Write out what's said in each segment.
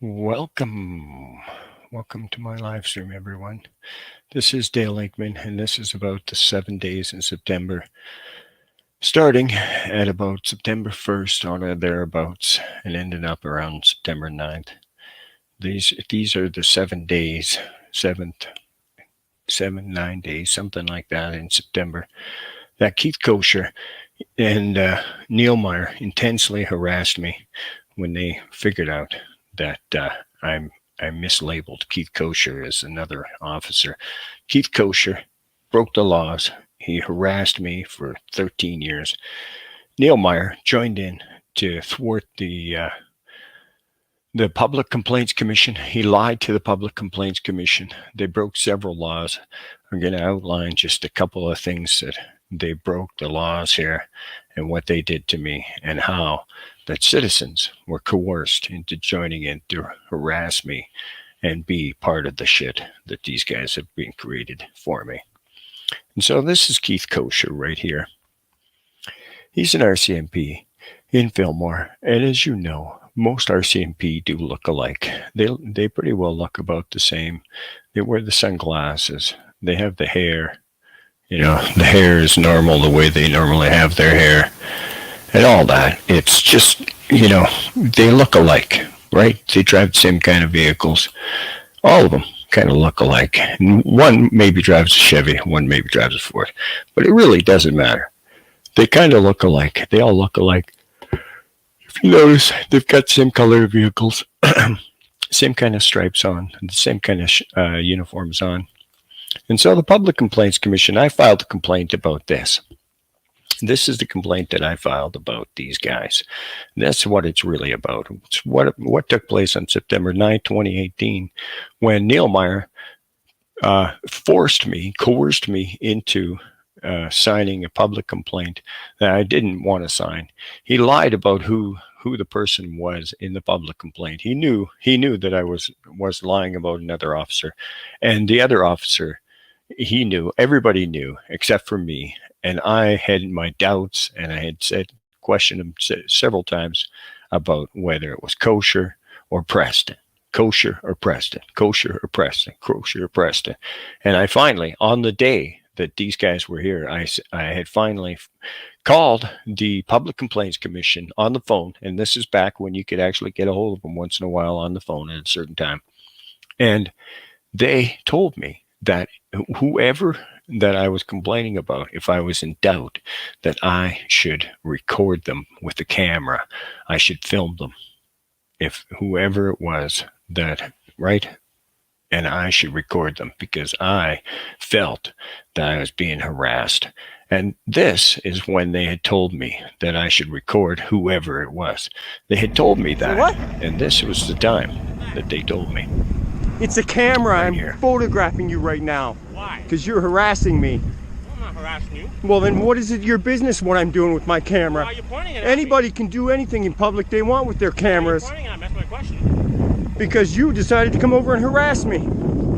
Welcome. Welcome to my live stream, everyone. This is Dale Lakeman, and this is about the 7 days in September, starting at about September 1st or thereabouts, and ending up around September 9th. These are the 7 days, 9 days, something like that in September, that Keith Kosher and Neil Meyer intensely harassed me when they figured out that I mislabeled Keith Kosher as another officer. Keith Kosher broke the laws. He harassed me for 13 years. Neil Meyer joined in to thwart the Public Complaints Commission. He lied to the Public Complaints Commission. They broke several laws. I'm going to outline just a couple of things that they broke the laws here and what they did to me and how that citizens were coerced into joining in to harass me and be part of the shit that these guys have been created for me. And so this is Keith Kosher right here. He's an RCMP in Fillmore, and as you know, most RCMP do look alike. They pretty well look about the same. They wear the sunglasses. They have the hair. You know, the hair is normal the way they normally have their hair and all that. It's just, you know, they look alike, right? They drive the same kind of vehicles. All of them kind of look alike. One maybe drives a Chevy, one maybe drives a Ford, but it really doesn't matter. They kind of look alike. They all look alike. If you notice, they've got the same color vehicles, same kind of stripes on, the same kind of uniforms on. And so the Public Complaints Commission, I filed a complaint about this. This is the complaint that I filed about these guys. That's what it's really about. It's what took place on September 9, 2018, when Neil Meyer coerced me into signing a public complaint that I didn't want to sign. He lied about who the person was in the public complaint. He knew that I was lying about another officer, and the other officer, he knew. Everybody knew except for me, and I had my doubts, and I had questioned him several times about whether it was Kosher or Preston. Kosher or Preston, Kosher or Preston, Kosher or Preston. And I finally, on the day that these guys were here, I had finally called the Public Complaints Commission on the phone, and this is back when you could actually get a hold of them once in a while on the phone at a certain time. And they told me that whoever that I was complaining about, if I was in doubt, that I should record them with the camera. I should film them. If whoever it was that, right? And I should record them because I felt that I was being harassed. And this is when they had told me that I should record whoever it was. They had told me that. What? And this was the time that they told me. It's a camera. Right I'm here. photographing you right now. Why? Because you're harassing me. I'm not harassing you. Well, then what is it your business what I'm doing with my camera? Why are you pointing it at Anybody can do anything in public they want with their cameras. Why are you pointing at me? That's my question. Because you decided to come over and harass me.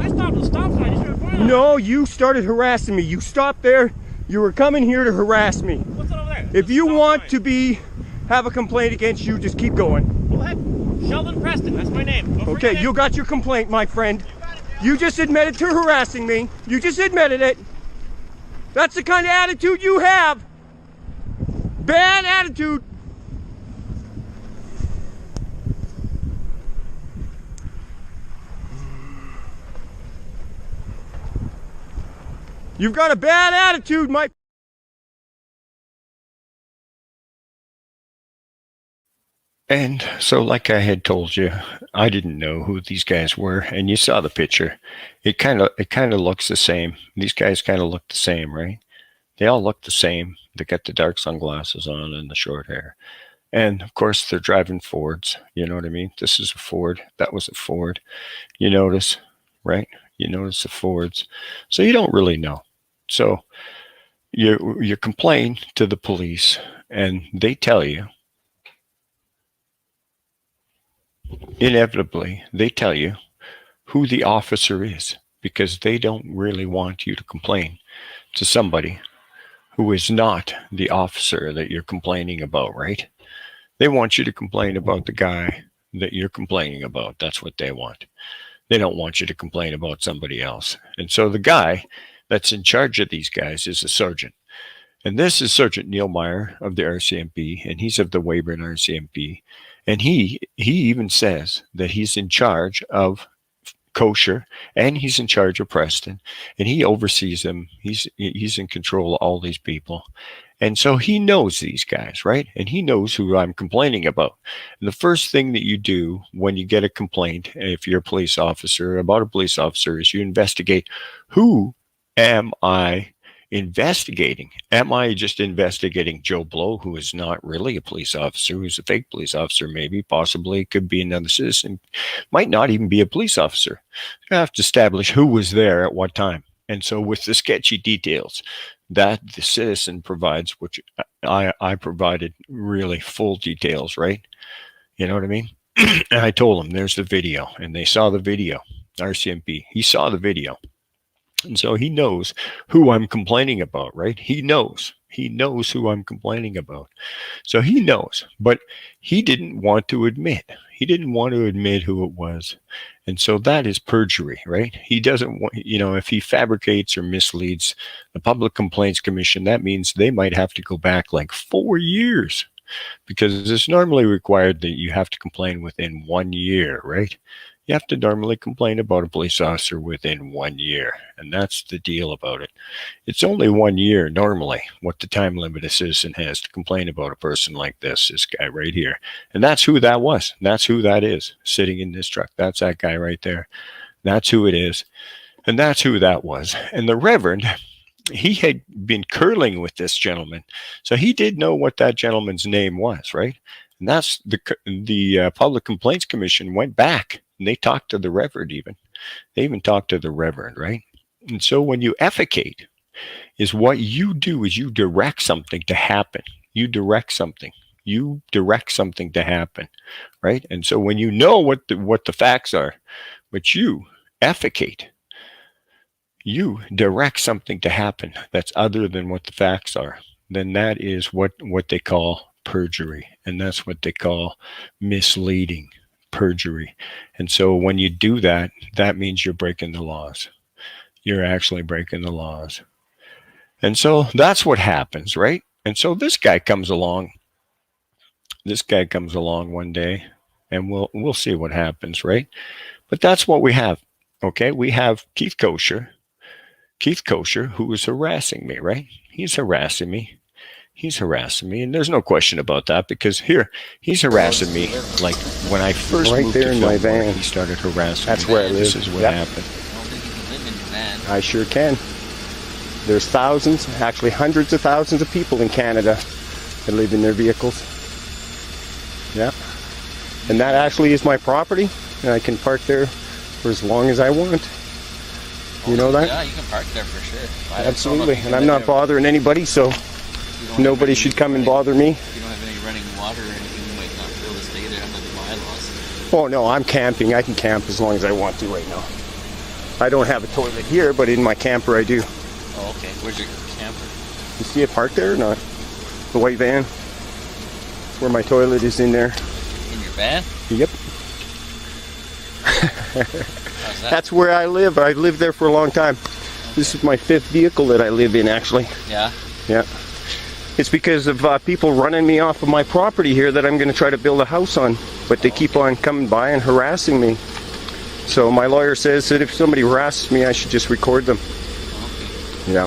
I stopped at the stop sign. You started pointing at me. No, you started harassing me. You stopped there. You were coming here to harass me. What's that over there? If you want to have a complaint against you, just keep going. Go ahead. Sheldon Preston. That's my name. Don't forget Okay, it. you got your complaint, my friend. You just admitted to harassing me. You just admitted it. That's the kind of attitude you have. Bad attitude. You've got a bad attitude, my... And so, like I had told you, I didn't know who these guys were, and you saw the picture. It kind of looks the same. These guys kind of look the same, right? They all look the same. They got the dark sunglasses on and the short hair, and of course they're driving Fords. You know what I mean? This is a Ford. That was a Ford. You notice, right? You notice the Fords. So you don't really know. So you complain to the police, and they tell you. Inevitably, they tell you who the officer is because they don't really want you to complain to somebody who is not the officer that you're complaining about, right? They want you to complain about the guy that you're complaining about. That's what they want. They don't want you to complain about somebody else. And so the guy that's in charge of these guys is a sergeant. And this is Sergeant Neil Meyer of the RCMP, and he's of the Weyburn RCMP. And he even says that he's in charge of kosher, and he's in charge of Preston, and he oversees them. He's in control of all these people. And so he knows these guys, right? And he knows who I'm complaining about. And the first thing that you do when you get a complaint, if you're a police officer, about a police officer, is you investigate, who am I investigating? Am I just investigating Joe Blow, who is not really a police officer, who's a fake police officer, maybe, possibly, could be another citizen, might not even be a police officer. You have to establish who was there at what time. And so with the sketchy details that the citizen provides, which I provided really full details, right? You know what I mean? And I told them, there's the video, and they saw the video. RCMP, he saw the video. And so he knows who I'm complaining about, right? He knows who I'm complaining about. So he knows, but he didn't want to admit. He didn't want to admit who it was. And so that is perjury, right? He doesn't want, if he fabricates or misleads the Public Complaints Commission, that means they might have to go back like 4 years, because it's normally required that you have to complain within 1 year, right? You have to normally complain about a police officer within 1 year. And that's the deal about it. It's only 1 year normally, what the time limit a citizen has to complain about a person like this guy right here. And that's who that was. That's who that is sitting in this truck. That's that guy right there. That's who it is. And that's who that was. And the Reverend, he had been curling with this gentleman. So he did know what that gentleman's name was, right? And that's the Public Complaints Commission went back. And they talked to the Reverend even. They even talked to the Reverend, right? And so when you effecate, is what you do is you direct something to happen. You direct something. You direct something to happen, right? And so when you know what the facts are, but you effecate, you direct something to happen that's other than what the facts are, then that is what they call perjury. And that's what they call misleading. Perjury. And so when you do that, that means you're breaking the laws. You're actually breaking the laws. And so that's what happens, right? And so this guy comes along. This guy comes along one day, and we'll see what happens, right? But that's what we have. Okay, we have Keith Kosher, who is harassing me, right? He's harassing me. He's harassing me, and there's no question about that, because here, he's harassing me like when I first moved there to in my Fillmore, van. he started harassing That's me. where I live. This is what Yep. happened. I don't think you can live in your van. I sure can. There's thousands, actually hundreds of thousands of people in Canada that live in their vehicles. Yeah. And that actually is my property, and I can park there for as long as I want. You know that? Yeah, you can park there for sure. Absolutely. And I'm not bothering anybody, so nobody should come and bother me. If you don't have any running water or anything, you might not be able to stay there under the bylaws. Oh no, I'm camping. I can camp as long as I want to right now. I don't have a toilet here, but in my camper I do. Oh, okay. Where's your camper? You see it parked there or not? The white van? Where my toilet is in there. In your van? Yep. How's that? That's where I live. I've lived there for a long time. This is my 5th vehicle that I live in, actually. Yeah? Yeah. It's because of people running me off of my property here that I'm going to try to build a house on. But they keep on coming by and harassing me. So my lawyer says that if somebody harasses me, I should just record them. Okay. Yeah.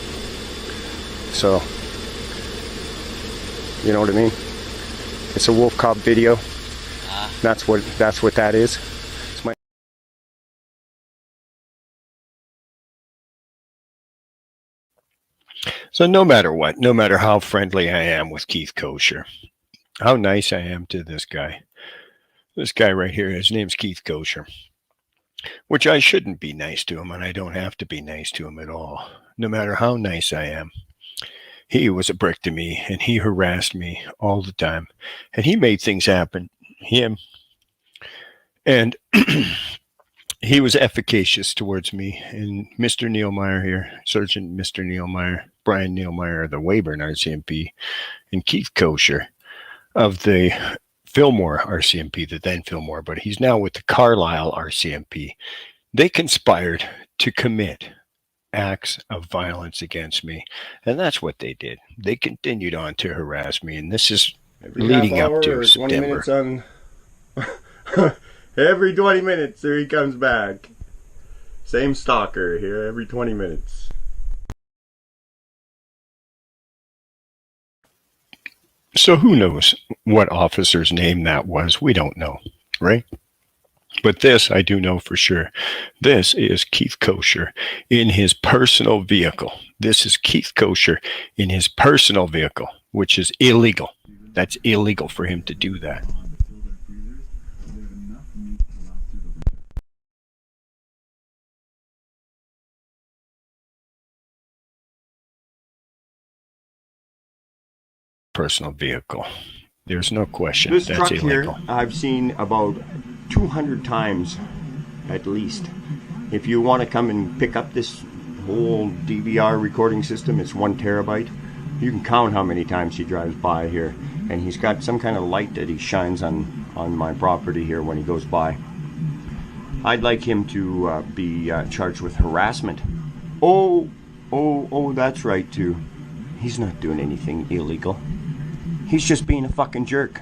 So, you know what I mean? It's a wolf cop video. That's what that is. It's my So no matter what, no matter how friendly I am with Keith Kosher, how nice I am to this guy right here, his name's Keith Kosher, which I shouldn't be nice to him, and I don't have to be nice to him at all. No matter how nice I am, he was a brick to me, and he harassed me all the time, and he made things happen. And he was efficacious towards me. And Mr. Neil Meyer here, Sergeant Mr. Neil Meyer, Brian Neil Meyer of the Weyburn RCMP, and Keith Kosher of the Fillmore RCMP, the then Fillmore, but he's now with the Carlisle RCMP. They conspired to commit acts of violence against me, and that's what they did. They continued on to harass me, and this is Every leading half hour up to or 20 September. minutes on. Every 20 minutes, there he comes back. Same stalker here every 20 minutes. So who knows what officer's name that was? We don't know, right? But this I do know for sure. This is Keith Kosher in his personal vehicle. This is Keith Kosher in his personal vehicle, which is illegal. That's illegal for him to do that. Personal vehicle. There's no question. This that's truck illegal. here, I've seen about 200 times at least. If you want to come and pick up this whole DVR recording system, it's 1 terabyte. You can count how many times he drives by here, and he's got some kind of light that he shines on my property here when he goes by. I'd like him to be charged with harassment. Oh, that's right too. He's not doing anything illegal. He's just being a fucking jerk.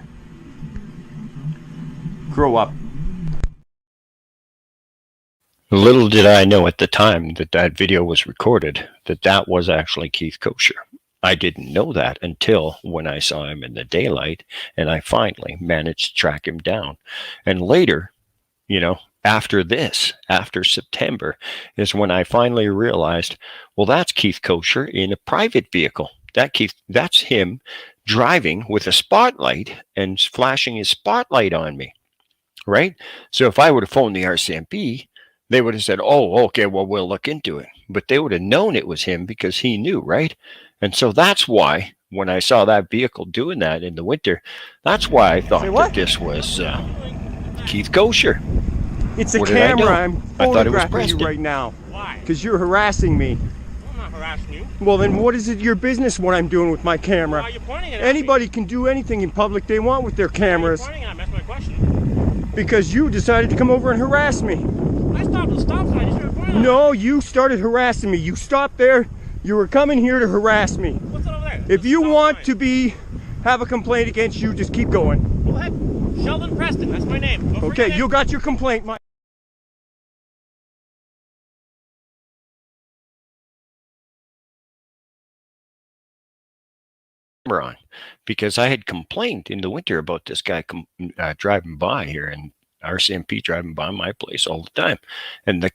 Grow up. Little did I know at the time that that video was recorded, that that was actually Keith Kosher. I didn't know that until when I saw him in the daylight, and I finally managed to track him down. And later, you know, after this, after September, is when I finally realized, well, that's Keith Kosher in a private vehicle. That's him driving with a spotlight and flashing his spotlight on me, right? So if I would have phoned the RCMP, they would have said, oh, okay, well, we'll look into it. But they would have known it was him because he knew, right? And so that's why when I saw that vehicle doing that in the winter, that's why I thought that this was Keith Kosher. It's a What did I camera. know? I'm I thought it was photographing you Preston. right now. Why? Because you're harassing me. I'm not harassing you. Well, then what is it your business what I'm doing with my camera? Why are you pointing it at Anybody can do anything in public they want with their me? Why are you cameras. pointing at me? That's my question. Because you decided to come over and harass me. I stopped at the stop sign. You started pointing at me. No, you started harassing me. You stopped there. You were coming here to harass me. What's that over there? If you Stop want sign. to have a complaint against you, just keep going. Go ahead. Sheldon Preston. That's my name. Don't forget Okay, it. you got your complaint. On, because I had complained in the winter about this guy driving by here, and RCMP driving by my place all the time. And the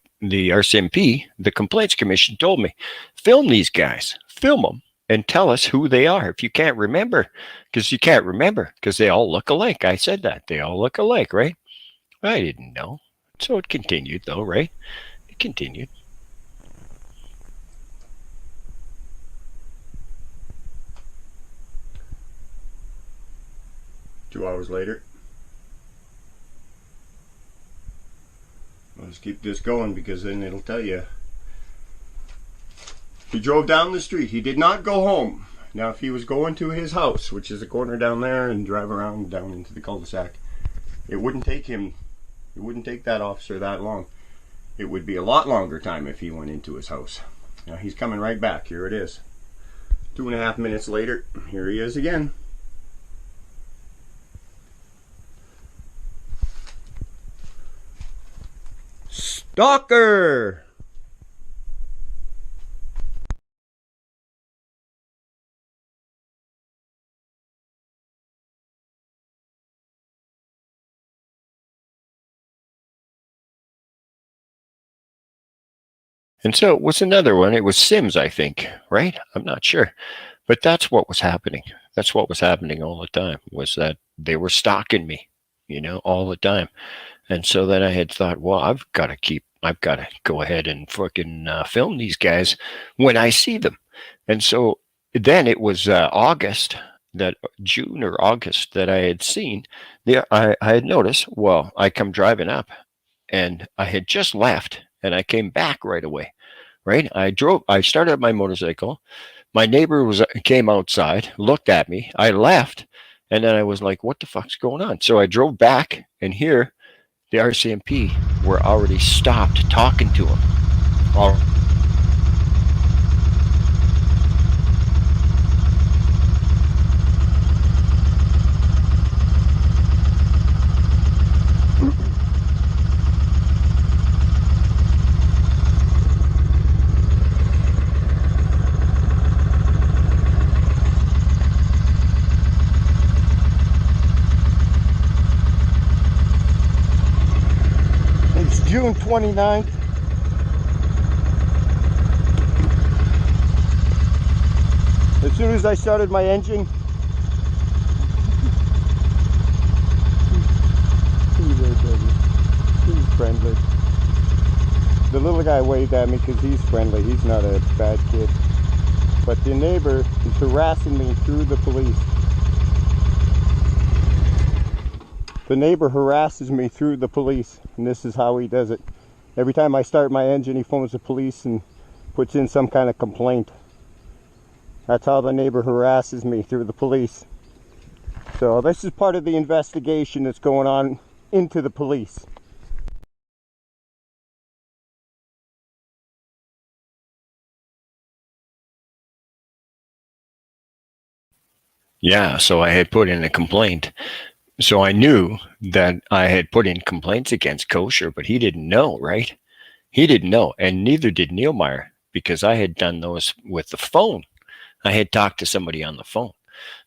RCMP, the Complaints Commission, told me, film these guys, film them, and tell us who they are if you can't remember, because you can't remember, because they all look alike. I said that. They all look alike, right? I didn't know. So it continued, though, right? It continued. Two hours later. Let's keep this going because then it'll tell you. He drove down the street. He did not go home. Now, if he was going to his house, which is a corner down there, and drive around down into the cul-de-sac, it wouldn't take him, it wouldn't take that officer that long. It would be a lot longer time if he went into his house. Now, he's coming right back. Here it is. 2.5 minutes later, here he is again. Stalker! And so it was another one. It was Sims, I think, right? I'm not sure. But that's what was happening. That's what was happening all the time, was that they were stalking me, you know, all the time. And so then I had thought, well, I've got to go ahead and fucking film these guys when I see them. And so then it was June or August that I had seen. I had noticed, well, I come driving up and I had just left and I came back right away, right? I started my motorcycle. My neighbor came outside, looked at me. I left. And then I was like, what the fuck's going on? So I drove back, and here the RCMP were already stopped talking to him. It's June 29th. As soon as I started my engine, he's friendly. The little guy waved at me because he's friendly. He's not a bad kid. But the neighbor is harassing me through the police. The neighbor harasses me through the police, and this is how he does it. Every time I start my engine, he phones the police and puts in some kind of complaint. That's how the neighbor harasses me, through the police. So this is part of the investigation that's going on into the police. Yeah, so I had put in a complaint. So I knew that I had put in complaints against Kosher, but he didn't know, right? He didn't know, and neither did Neilmeyer, because I had done those with the phone. I had talked to somebody on the phone.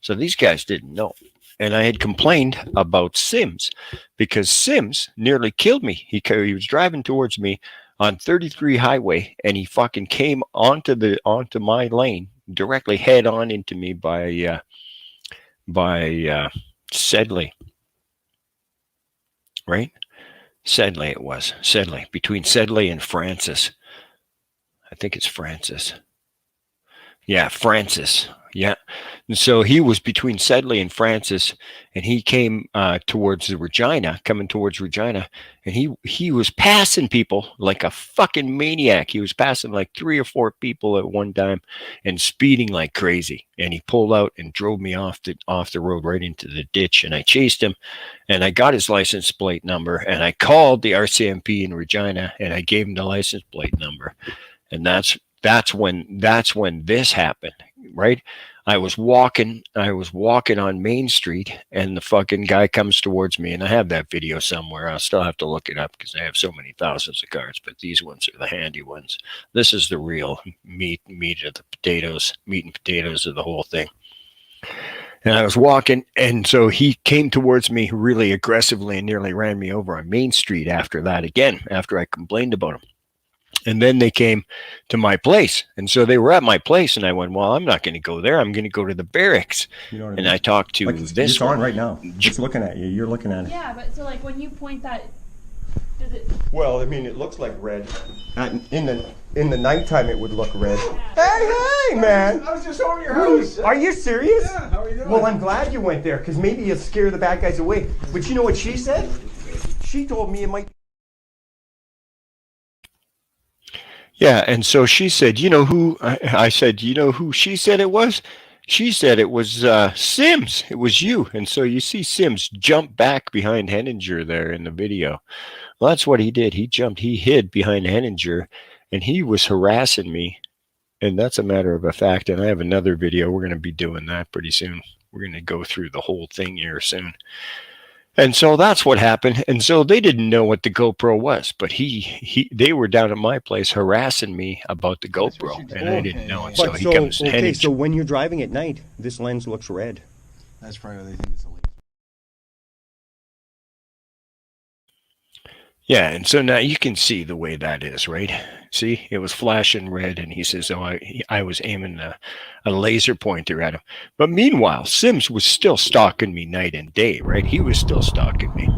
So these guys didn't know. And I had complained about Sims, because Sims nearly killed me. He was driving towards me on 33 highway, and he fucking came onto my lane, directly head on into me by Sedley, right? Sedley it was. Sedley. Between Sedley and Francis. I think it's Francis. Yeah, Francis. Yeah. And so he was between Sedley and Francis, and he came towards Regina, coming towards Regina, and he was passing people like a fucking maniac. He was passing like 3 or 4 people at one time and speeding like crazy. And he pulled out and drove me off the road right into the ditch, and I chased him, and I got his license plate number, and I called the RCMP in Regina, and I gave him the license plate number. And that's when this happened, right? I was walking on Main Street, and the fucking guy comes towards me, and I have that video somewhere. I'll still have to look it up because I have so many thousands of cards, but these ones are the handy ones. This is the real meat of the potatoes, meat and potatoes of the whole thing. And I was walking, and so he came towards me really aggressively and nearly ran me over on Main Street after that again, after I complained about him. And then they came to my place. And so they were at my place. And I went, well, I'm not going to go there. I'm going to go to the barracks. You know what I and mean? I talked to Like, this it's on one. right now. It's looking at you. You're looking at it. Yeah, but so like when you point that, does it? Well, I mean, it looks like red. In the nighttime, it would look red. Hey, man! I was just over your house. Are you serious? Yeah, how are you doing? Well, I'm glad you went there, because maybe you'll scare the bad guys away. But you know what she said? She told me it might. Yeah, and so she said, you know who? I said, you know who she said it was? She said it was Sims. It was you. And so you see Sims jump back behind Henninger there in the video. Well, that's what he did. He hid behind Henninger, and he was harassing me. And that's a matter of a fact. And I have another video. We're going to be doing that pretty soon. We're going to go through the whole thing here soon. And so that's what happened. And so they didn't know what the GoPro was, but they were down at my place harassing me about the GoPro, and I didn't know it. So he comes. Okay, so when you're driving at night, this lens looks red. That's probably what they think it's a laser. Yeah, and so now you can see the way that is, right? See, it was flashing red, and he says, oh, I was aiming a laser pointer at him. But meanwhile, Sims was still stalking me night and day, right? He was still stalking me.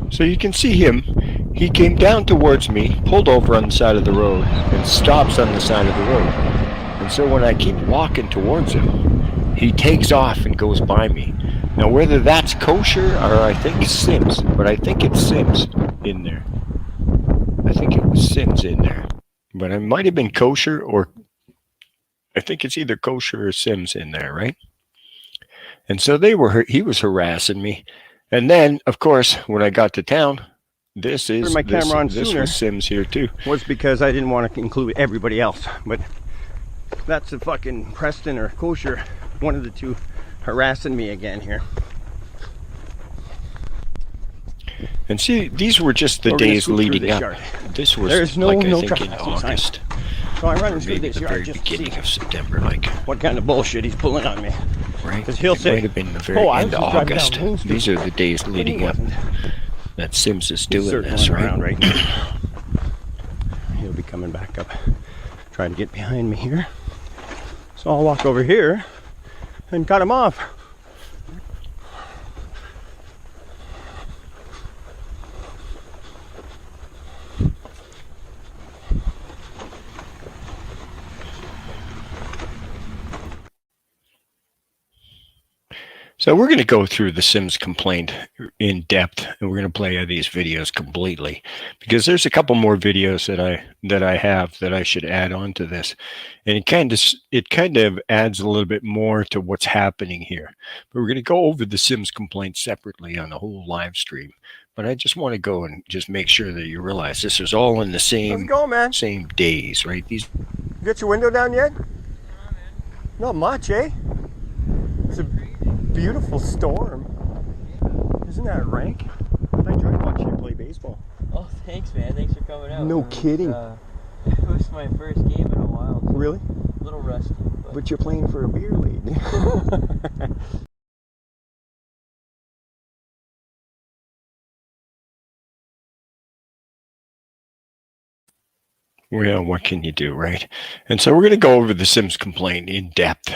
So you can see him. He came down towards me, pulled over on the side of the road, and stops on the side of the road. And so when I keep walking towards him, he takes off and goes by me. Now, whether that's kosher or I think Sims, but I think it's Sims in there. I think it was Sims in there, but it might have been kosher, or I think it's either kosher or Sims in there, right? And so he was harassing me. And then, of course, when I got to town, this was Sims here too. Was because I didn't want to include everybody else, but that's the fucking Preston or kosher, one of the two, harassing me again here. And see, these were just the days leading up. This was I think in August. So I'm running through Maybe this the yard very just beginning to of see September, like, what kind of bullshit he's pulling on me. right? Because he'll say, might have been the very end of August. These are the days leading up that Sims is doing this, right? Now. He'll be coming back up, trying to get behind me here. So I'll walk over here and cut him off. So we're going to go through the Sims complaint in depth, and we're going to play these videos completely, because there's a couple more videos that I have that I should add on to this, and it kind of adds a little bit more to what's happening here. But we're going to go over the Sims complaint separately on the whole live stream. But I just want to go and just make sure that you realize this is all in the same same days, right? You got your window down yet? Not much, eh? It's a beautiful storm. Isn't that rank? I enjoyed watching you play baseball. Oh, thanks, man. Thanks for coming out. No kidding. It was my first game in a while. So really? A little rusty. But you're playing for a beer league. Well, what can you do, right? And so we're going to go over the Sims complaint in depth.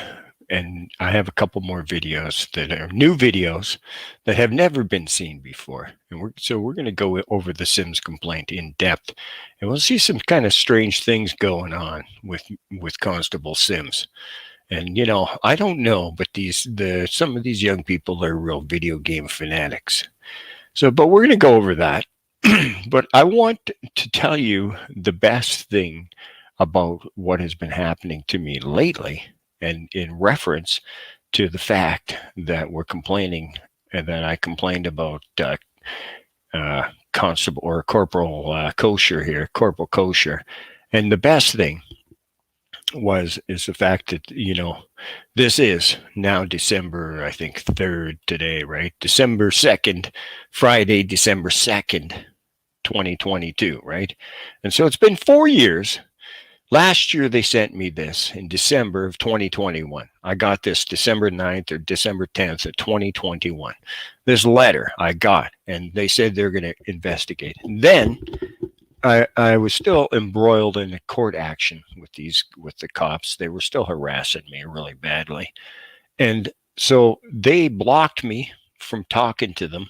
And I have a couple more videos that are new videos that have never been seen before. And we're going to go over the Sims complaint in depth. And we'll see some kind of strange things going on with Constable Sims. And, you know, I don't know, but some of these young people are real video game fanatics. So, but we're going to go over that. But I want to tell you the best thing about what has been happening to me lately, and in reference to the fact that we're complaining, and that I complained about Constable or Corporal Kosher here, Corporal Kosher. And the best thing is the fact that, you know, this is now December, I think 3rd today, right? December 2nd, Friday, December 2nd, 2022, right? And so it's been 4 years. Last year, they sent me this in December of 2021. I got this December 9th or December 10th of 2021. This letter I got, and they said they're going to investigate. And then I was still embroiled in a court action with the cops. They were still harassing me really badly. And so they blocked me from talking to them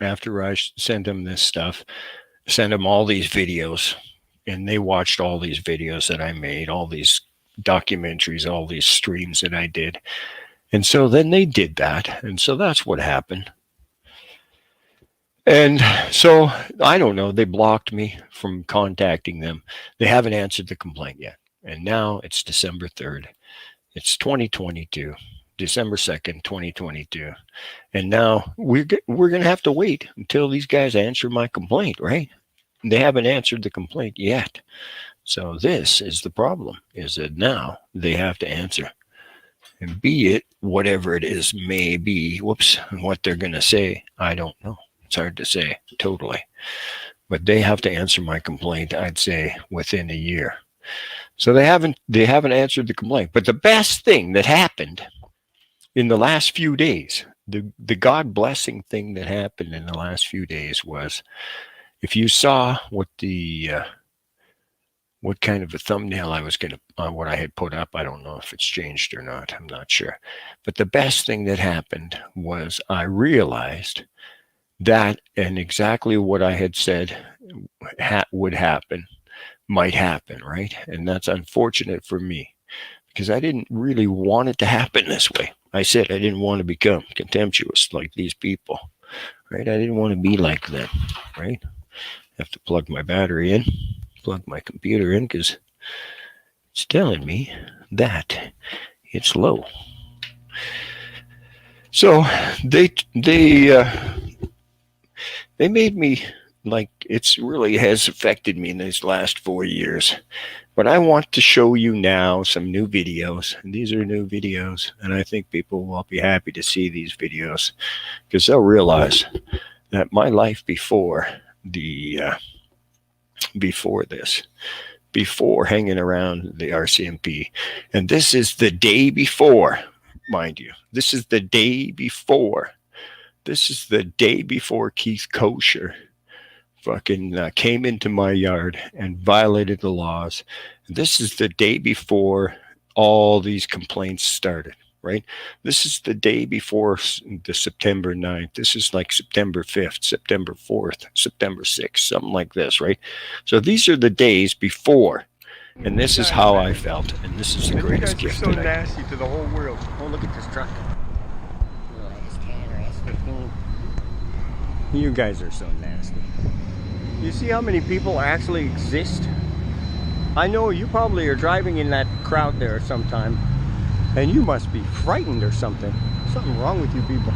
after I sent them this stuff, sent them all these videos. And they watched all these videos that I made, all these documentaries, all these streams that I did. And so then they did that. And so that's what happened. And so, I don't know, they blocked me from contacting them. They haven't answered the complaint yet. And now it's December 3rd. It's 2022, December 2nd, 2022. And now we're going to have to wait until these guys answer my complaint, right? They haven't answered the complaint yet. So this is the problem, is that now they have to answer. And be it whatever it is may be, what they're going to say, I don't know. It's hard to say totally. But they have to answer my complaint, I'd say, within a year. So they haven't answered the complaint. But the best thing that happened in the last few days, the God blessing thing that happened in the last few days was, if you saw what kind of a thumbnail I was going to, what I had put up, I don't know if it's changed or not. I'm not sure. But the best thing that happened was I realized that, and exactly what I had said would happen, might happen, right? And that's unfortunate for me, because I didn't really want it to happen this way. I said I didn't want to become contemptuous like these people, right? I didn't want to be like them, right? I have to plug my battery in, plug my computer in, because it's telling me that it's low. So they made me, like, it's really has affected me in these last 4 years. But I want to show you now some new videos. And these are new videos, and I think people will be happy to see these videos because they'll realize that my life before before hanging around the RCMP, and this is the day before, mind you. This is the day before. This is the day before Keith Kosher fucking came into my yard and violated the laws. This is the day before all these complaints started, right? This is the day before the September 9th. This is like September 5th, September 4th, September 6th, something like this, right? So these are the days before. And this is how I felt. And this is the greatest gift. So nasty to the whole world. Oh, look at this truck. You guys are so nasty. You see how many people actually exist? I know you probably are driving in that crowd there sometime, and you must be frightened or something. Something wrong with you people.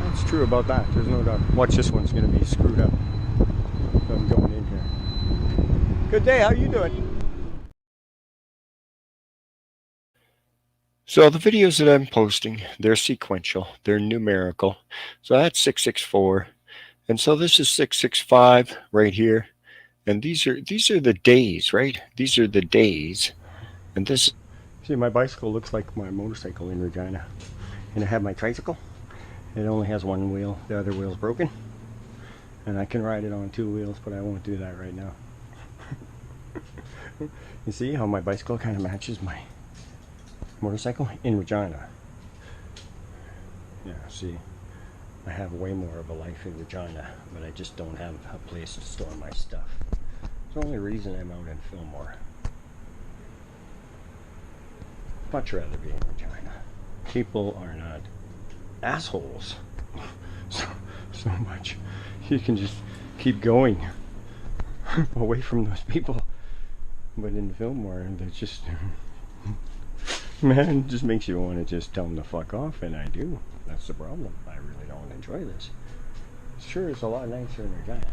That's true about that, there's no doubt. Watch, this one's gonna be screwed up. So I'm going in here. Good day, how you doing? So the videos that I'm posting, they're sequential, they're numerical. So that's 664. And so this is 665 right here. And these are the days, right? These are the days. And this, see, my bicycle looks like my motorcycle in Regina. And I have my tricycle. It only has one wheel. The other wheel's broken. And I can ride it on 2 wheels, but I won't do that right now. You see how my bicycle kind of matches my motorcycle in Regina. Yeah, see, I have way more of a life in Regina, but I just don't have a place to store my stuff. It's the only reason I'm out in Fillmore. Much rather be in Regina. People are not assholes so much. You can just keep going away from those people. But in Fillmore, they're just man, it just makes you want to just tell them to fuck off, and I do. That's the problem. I really don't enjoy this. Sure, it's a lot nicer in Regina.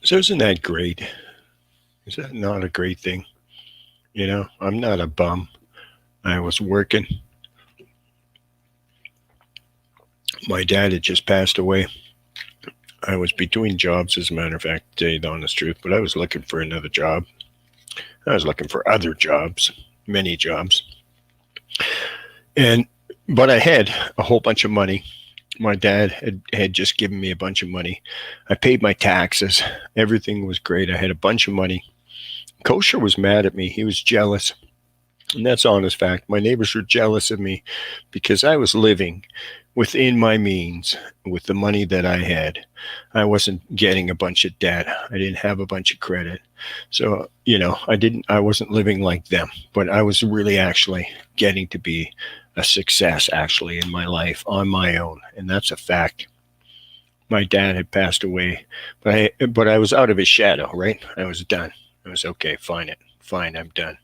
so isn't that great? Is that not a great thing? You know, I'm not a bum. I was working. My dad had just passed away. I was between jobs, as a matter of fact, to tell you the honest truth, but I was looking for another job. I was looking for other jobs, many jobs. But I had a whole bunch of money. My dad had just given me a bunch of money. I paid my taxes. Everything was great. I had a bunch of money. Kosher was mad at me. He was jealous. And that's honest fact. My neighbors were jealous of me because I was living within my means with the money that I had. I wasn't getting a bunch of debt. I didn't have a bunch of credit. So, you know, I wasn't living like them, but I was really actually getting to be a success actually in my life on my own. And that's a fact. My dad had passed away, but I was out of his shadow, right? I was done. I was okay, fine, I'm done.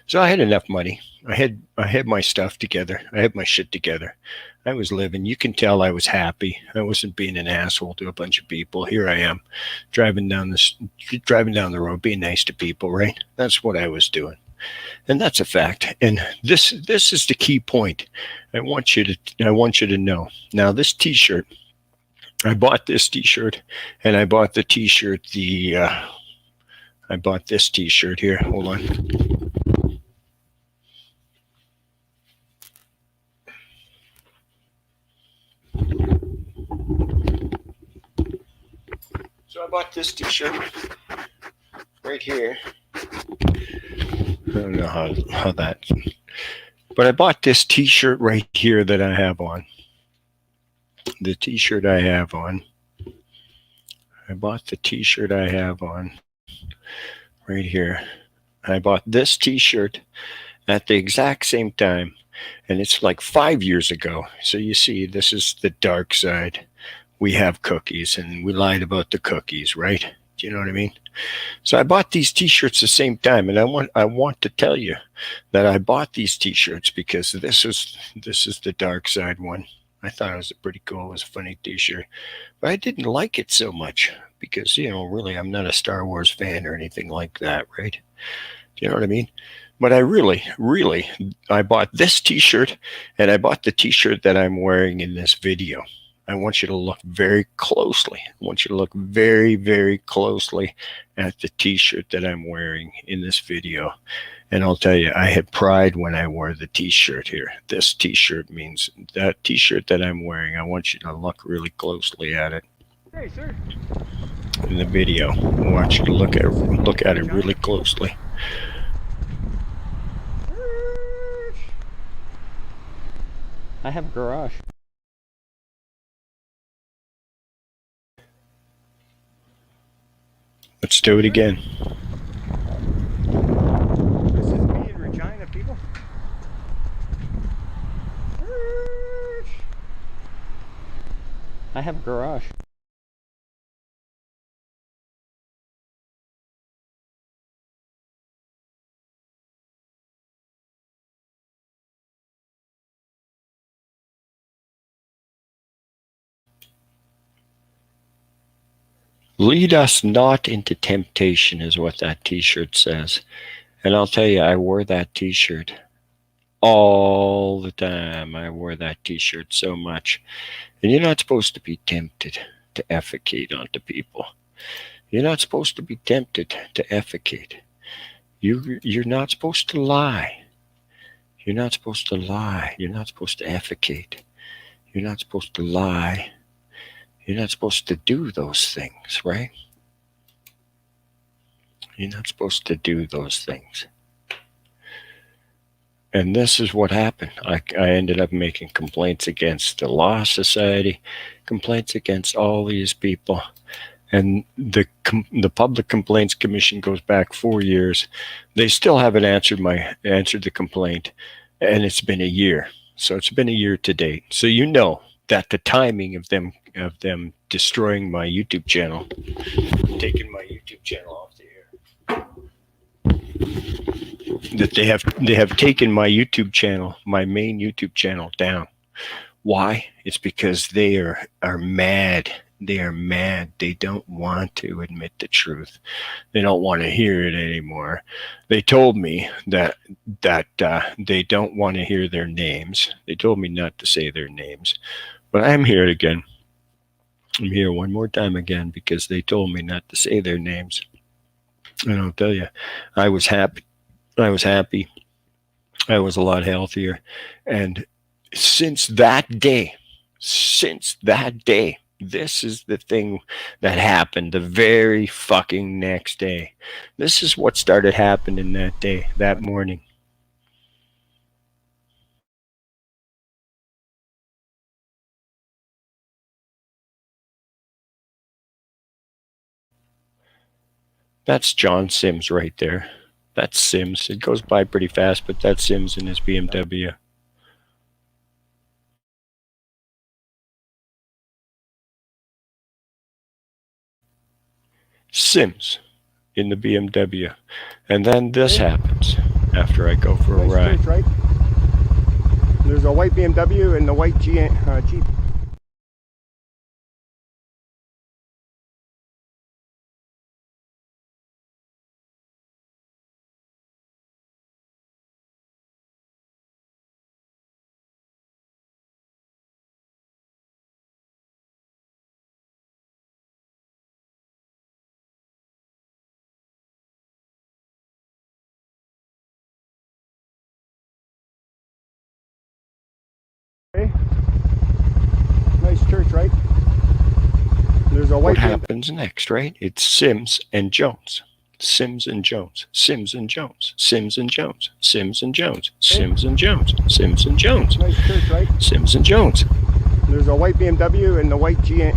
So I had enough money. I had my stuff together. I had my shit together. I was living. You can tell I was happy. I wasn't being an asshole to a bunch of people. Here I am, driving down the road, being nice to people, right? That's what I was doing. And that's a fact. And this is the key point. I want you to know. Now this t-shirt, I bought this t-shirt, and I bought the t-shirt, I bought this t-shirt here. Hold on. So I bought this t-shirt right here. I don't know how that But I bought this t-shirt right here that I have on. The t-shirt I have on. I bought the t-shirt I have on right here. I bought this t-shirt at the exact same time, and it's like 5 years ago. So you see, this is the dark side. We have cookies, and we lied about the cookies, right? Do you know what I mean? So I bought these t-shirts the same time, and I want to tell you that I bought these t-shirts because this is the dark side one. I thought it was a pretty cool, it was a funny t-shirt, but I didn't like it so much because, you know, really, I'm not a Star Wars fan or anything like that, right? Do you know what I mean? But I really, I bought this t-shirt, and I bought the t-shirt that I'm wearing in this video. I want you to look very closely. I want you to look very, very closely at the t-shirt that I'm wearing in this video. And I'll tell you, I had pride when I wore the t-shirt here. This t-shirt means that t-shirt that I'm wearing. I want you to look really closely at it. Hey, sir. In the video, I want you to look at it really closely. I have a garage. Let's do it again. This is me in Regina, people. I have a garage. Lead us not into temptation is what that t-shirt says. And I'll tell you, I wore that t-shirt all the time. I wore that t-shirt so much. And you're not supposed to be tempted to effecate onto people. You're not supposed to be tempted to effecate. You're not supposed to lie. You're not supposed to lie. You're not supposed to effecate. You're not supposed to lie. You're not supposed to do those things, right? You're not supposed to do those things. And this is what happened. I ended up making complaints against the Law Society, complaints against all these people. And the Public Complaints Commission goes back 4 years. They still haven't answered the complaint, and it's been a year. So it's been a year to date. So you know that the timing of them destroying my YouTube channel, taking my YouTube channel off the air, that they have taken my YouTube channel, my main YouTube channel, down. Why? It's because they are mad. They are mad. They don't want to admit the truth. They don't want to hear it anymore. They told me that they don't want to hear their names. They told me not to say their names. But I'm here again. I'm here one more time again because they told me not to say their names. And I'll tell you, I was happy. I was happy. I was a lot healthier. And since that day, this is the thing that happened the very fucking next day. This is what started happening that day, that morning. That's John Sims right there. That's Sims. It goes by pretty fast, but that's Sims in his BMW. Sims in the BMW. And then this happens after I go for a ride. Place, right? There's a white BMW and the white Jeep. Okay. Nice church, right? There's a white. What happens next, right? It's Sims and Jones. Sims and Jones, Sims and Jones, Sims and Jones, Sims and Jones, Sims and Jones, Sims and Jones, Nice church, right? Sims and Jones. There's a white BMW and the white Jeep.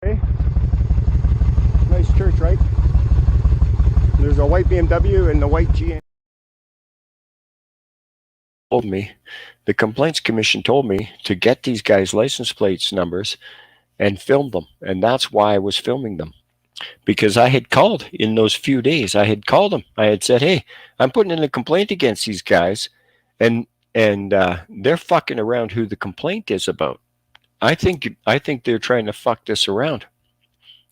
Okay. Nice church, right? There's a white BMW and the white Jeep. Told me, the Complaints Commission told me to get these guys' license plates numbers and film them. And that's why I was filming them. Because I had called in those few days. I had called them. I had said, hey, I'm putting in a complaint against these guys. And they're fucking around who the complaint is about. I think they're trying to fuck this around.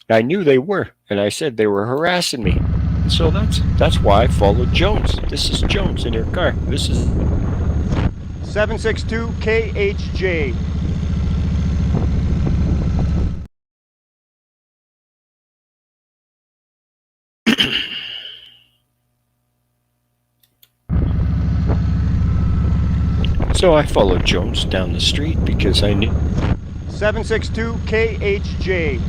I knew they were. And I said they were harassing me. And so that's why I followed Jones. This is Jones in her car. This is 762 KHJ. So I followed Jones down the street because I knew 762 KHJ.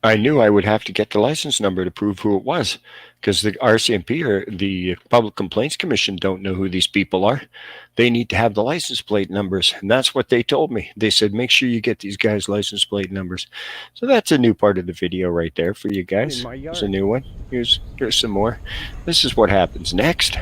I would have to get the license number to prove who it was, because the RCMP or the Public Complaints Commission don't know who these people are. They need to have the license plate numbers, and that's what they told me. They said, make sure you get these guys' license plate numbers. So that's a new part of the video right there for you guys. Here's a new one. Here's some more. This is what happens next.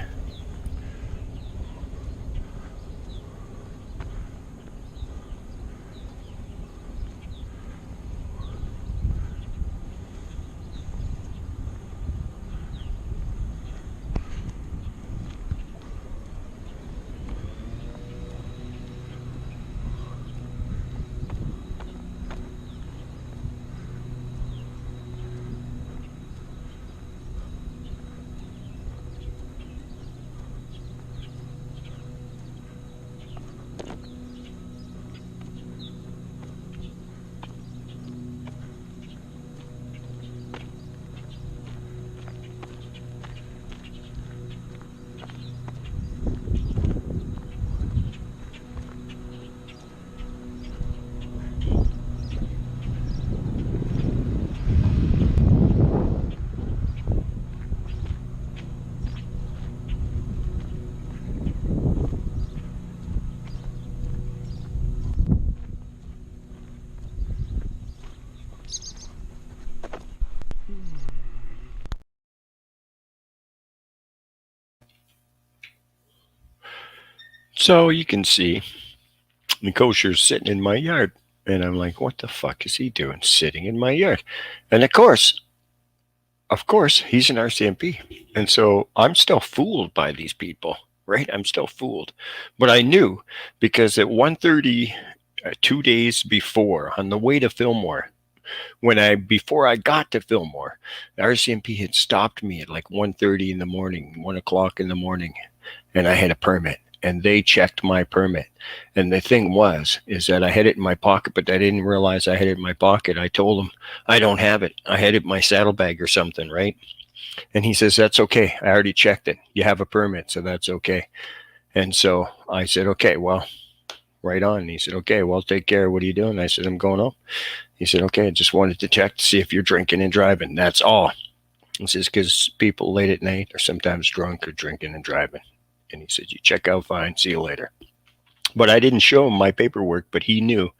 So you can see the kosher's sitting in my yard. And I'm like, what the fuck is he doing sitting in my yard? And of course, he's an RCMP. And so I'm still fooled by these people, right? I'm still fooled. But I knew, because at 1:30, 2 days before, on the way to Fillmore, before I got to Fillmore, the RCMP had stopped me at like 1:30 in the morning, 1 o'clock in the morning, and I had a permit. And they checked my permit. And the thing is that I had it in my pocket, but I didn't realize I had it in my pocket. I told him, I don't have it. I had it in my saddlebag or something, right? And he says, that's okay. I already checked it. You have a permit, so that's okay. And so I said, okay, well, right on. And he said, okay, well, take care. What are you doing? I said, I'm going home. He said, okay, I just wanted to check to see if you're drinking and driving. That's all. He says, because people late at night are sometimes drunk or drinking and driving. And he said, you check out fine. See you later. But I didn't show him my paperwork, but he knew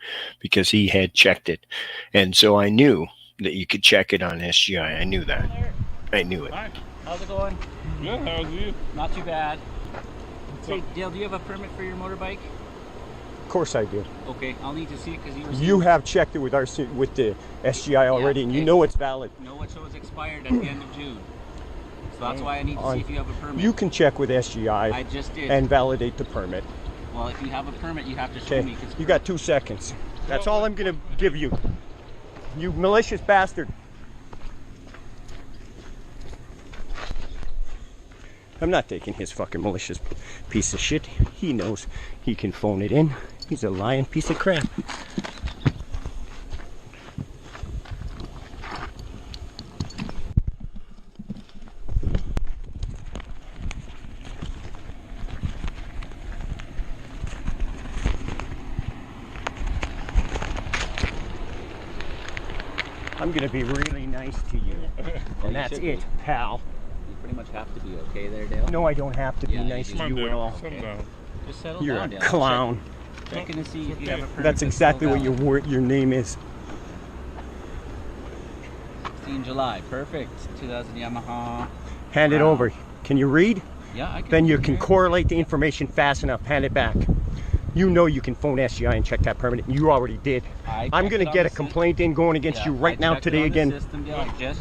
because he had checked it. And so I knew that you could check it on SGI. I knew that. I knew it. Hi. How's it going? Good, how's you? Not too bad. Hey, Dale, do you have a permit for your motorbike? Of course I do. Okay, I'll need to see it because You have checked it with the SGI already, and you know it's valid. No, it shows expired at the end of June. So that's why I need to see if you have a permit. You can check with SGI I just did. and validate the permit. Well, if you have a permit, you have to show Okay, me. you got 2 seconds. That's all I'm going to give you. You malicious bastard. I'm not taking his fucking malicious piece of shit. He knows he can phone it in. He's a lying piece of crap. I'm gonna be really nice to you. And that's it, pal. You pretty much have to be okay there, Dale. No, I don't have to be Yeah, you nice do. to you at all. Just settle You're down, a Dale. clown. Checking to see if you have a permit. That's exactly what your name is. 16 July. Perfect. 2000 Yamaha. Hand it Wow. over. Can you read? Yeah, I can. Then you can correlate the information fast enough. Hand it back. You know you can phone SGI and check that permit. You already did. I'm going to get a complaint in going against you right now today again.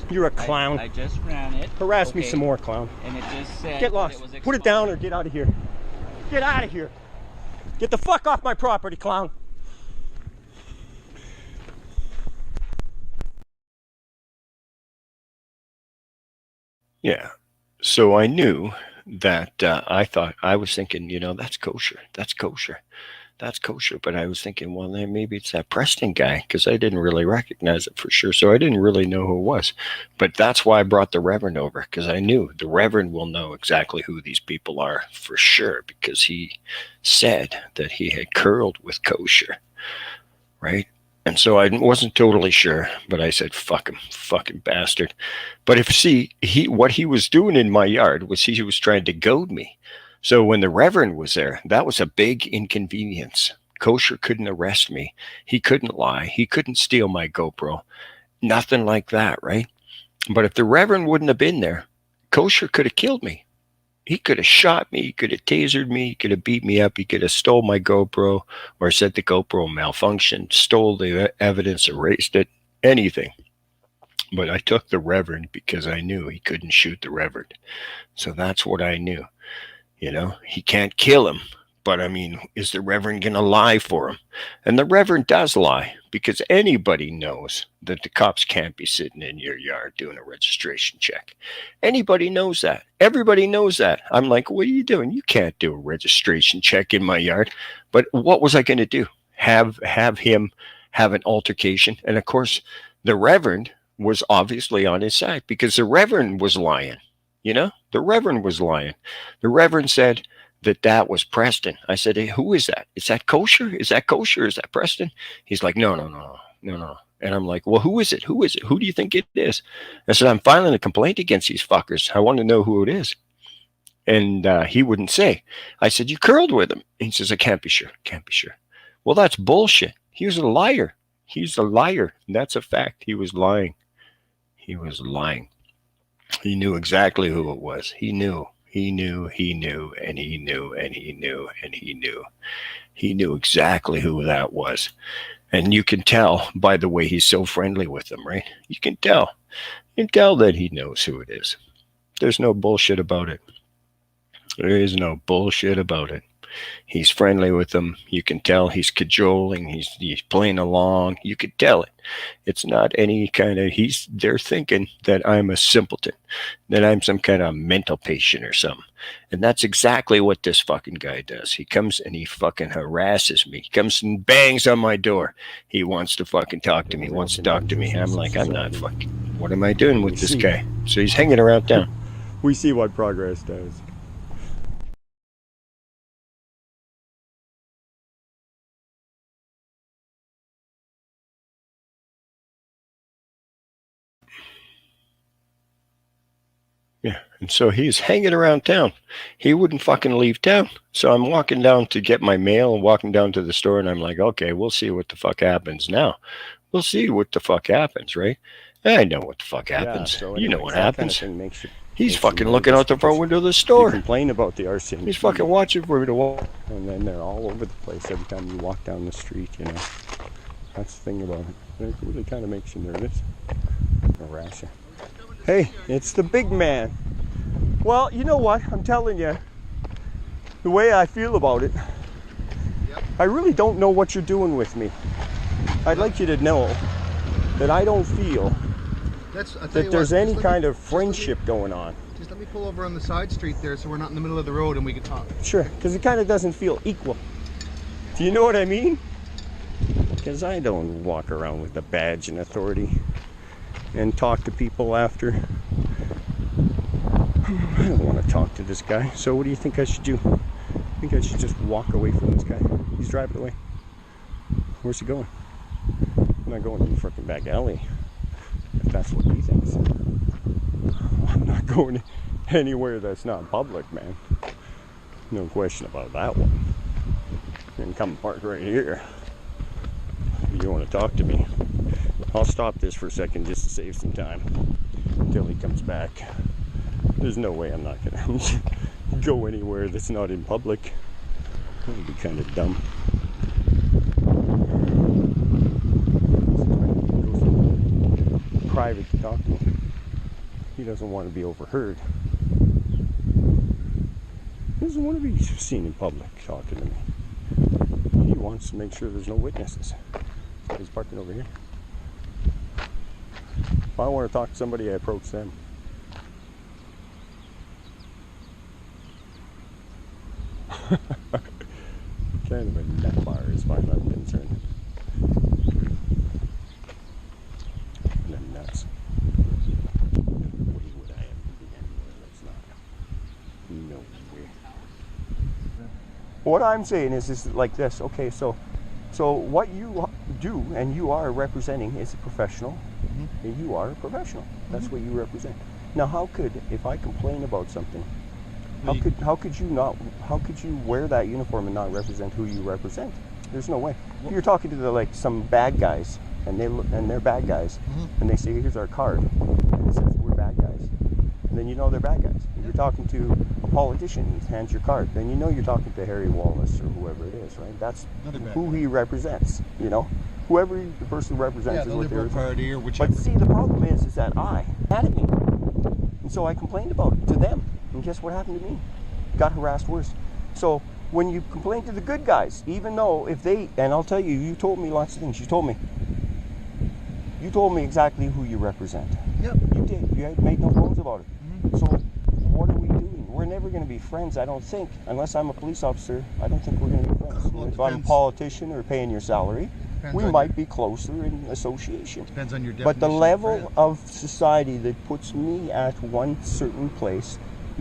You're a clown. I just ran it. Harass me some more, clown. And it just said Get lost. Put it down or get out of here. Get out of here. Get the fuck off my property, clown. Yeah. So I knew that I was thinking, you know, that's kosher. That's kosher. That's kosher. But I was thinking, well, then maybe it's that Preston guy, because I didn't really recognize it for sure. So I didn't really know who it was. But that's why I brought the Reverend over, because I knew the Reverend will know exactly who these people are for sure, because he said that he had curled with kosher, right? And so I wasn't totally sure, but I said, fuck him, fucking bastard. But what he was doing in my yard was he was trying to goad me. So when the Reverend was there, that was a big inconvenience. Kosher couldn't arrest me. He couldn't lie. He couldn't steal my GoPro. Nothing like that, right? But if the Reverend wouldn't have been there, Kosher could have killed me. He could have shot me, he could have tasered me, he could have beat me up, he could have stole my GoPro, or said the GoPro malfunctioned, stole the evidence, erased it, anything. But I took the Reverend because I knew he couldn't shoot the Reverend. So that's what I knew. You know, he can't kill him. But I mean, is the Reverend going to lie for him? And the Reverend does lie, because anybody knows that the cops can't be sitting in your yard doing a registration check. Anybody knows that. Everybody knows that. I'm like, what are you doing? You can't do a registration check in my yard. But what was I going to do? Have him have an altercation? And of course, the Reverend was obviously on his side, because the Reverend was lying. You know, the Reverend was lying. The Reverend said that was Preston. I said, hey, who is that? Is that kosher? Is that kosher? Is that Preston? He's like, no. And I'm like, well, who is it? Who is it? Who do you think it is? I said, I'm filing a complaint against these fuckers. I want to know who it is. And he wouldn't say. I said, you curled with him. He says, I can't be sure. Can't be sure. Well, that's bullshit. He was a liar. He's a liar. And that's a fact. He was lying. He was lying. He knew exactly who it was. He knew. He knew, and he knew, and he knew, and he knew. He knew exactly who that was. And you can tell by the way he's so friendly with them, right? You can tell. You can tell that he knows who it is. There's no bullshit about it. There is no bullshit about it. He's friendly with them. You can tell he's cajoling. He's playing along. You could tell it. It's not any kind of, they're thinking that I'm a simpleton, that I'm some kind of mental patient or something. And that's exactly what this fucking guy does. He comes and he fucking harasses me. He comes and bangs on my door. He wants to fucking talk to me, wants to talk to me. I'm like, I'm not fucking, what am I doing with this guy? So he's hanging around town. We see what progress does. Yeah, and so he's hanging around town. He wouldn't fucking leave town. So I'm walking down to get my mail and walking down to the store, and I'm like, okay, we'll see what the fuck happens now. We'll see what the fuck happens, right? I know what the fuck happens. Yeah, so you know what happens. Kind of He's fucking looking out the front window of the store. Complain about the RCMP. He's fucking watching for me to walk. And then they're all over the place every time you walk down the street, you know. That's the thing about it. It really kind of makes you nervous. Harass you. Hey, it's the big man. Well, you know what? I'm telling you, the way I feel about it, I really don't know what you're doing with me. I'd like you to know that I don't feel that there's any kind of friendship going on. Just let me pull over on the side street there so we're not in the middle of the road and we can talk. Sure, because it kind of doesn't feel equal. Do you know what I mean? Because I don't walk around with a badge and authority and talk to people after. I don't want to talk to this guy, so what do you think I should do? I think I should just walk away from this guy. He's driving away. Where's he going? I'm not going to the frickin' back alley, if that's what he thinks. I'm not going anywhere that's not public, man. No question about that one. You can come park right here. You want to talk to me? I'll stop this for a second just to save some time until he comes back. There's no way I'm not gonna go anywhere that's not in public. That would be kind of dumb. Private to talk to me. He doesn't want to be overheard. He doesn't want to be seen in public talking to me. He wants to make sure there's no witnesses. So he's parking over here. If I want to talk to somebody, I approach them. Kind of a nut bar as far as I'm concerned. And I'm nuts. What would I have to be anywhere that's not? No way. What I'm saying is like this. Okay, so what you do and you are representing is a professional, and you are a professional. That's what you represent. Now, how could, if I complain about something, how could you wear that uniform and not represent who you represent? There's no way. If you're talking to some bad guys and they're bad guys, and they say, here's our card, and it says we're bad guys, and then you know they're bad guys. If you're talking to a politician, he hands your card, then you know you're talking to Harry Wallace or whoever it is, right? That's who he represents, you know? Whoever the person represents is what they're Party or whichever. But see, the problem is that I had it me. And so I complained about it to them. And guess what happened to me? Got harassed worse. So when you complain to the good guys, even though if they, and I'll tell you, you told me lots of things. You told me exactly who you represent. Yep. You did. You had made no bones about it. So what are we doing? We're never going to be friends, I don't think. Unless I'm a police officer, I don't think we're going to be friends. Well, if I'm a politician or paying your salary, we might be closer in association. Depends on your definition. But the level of society that puts me at one certain place,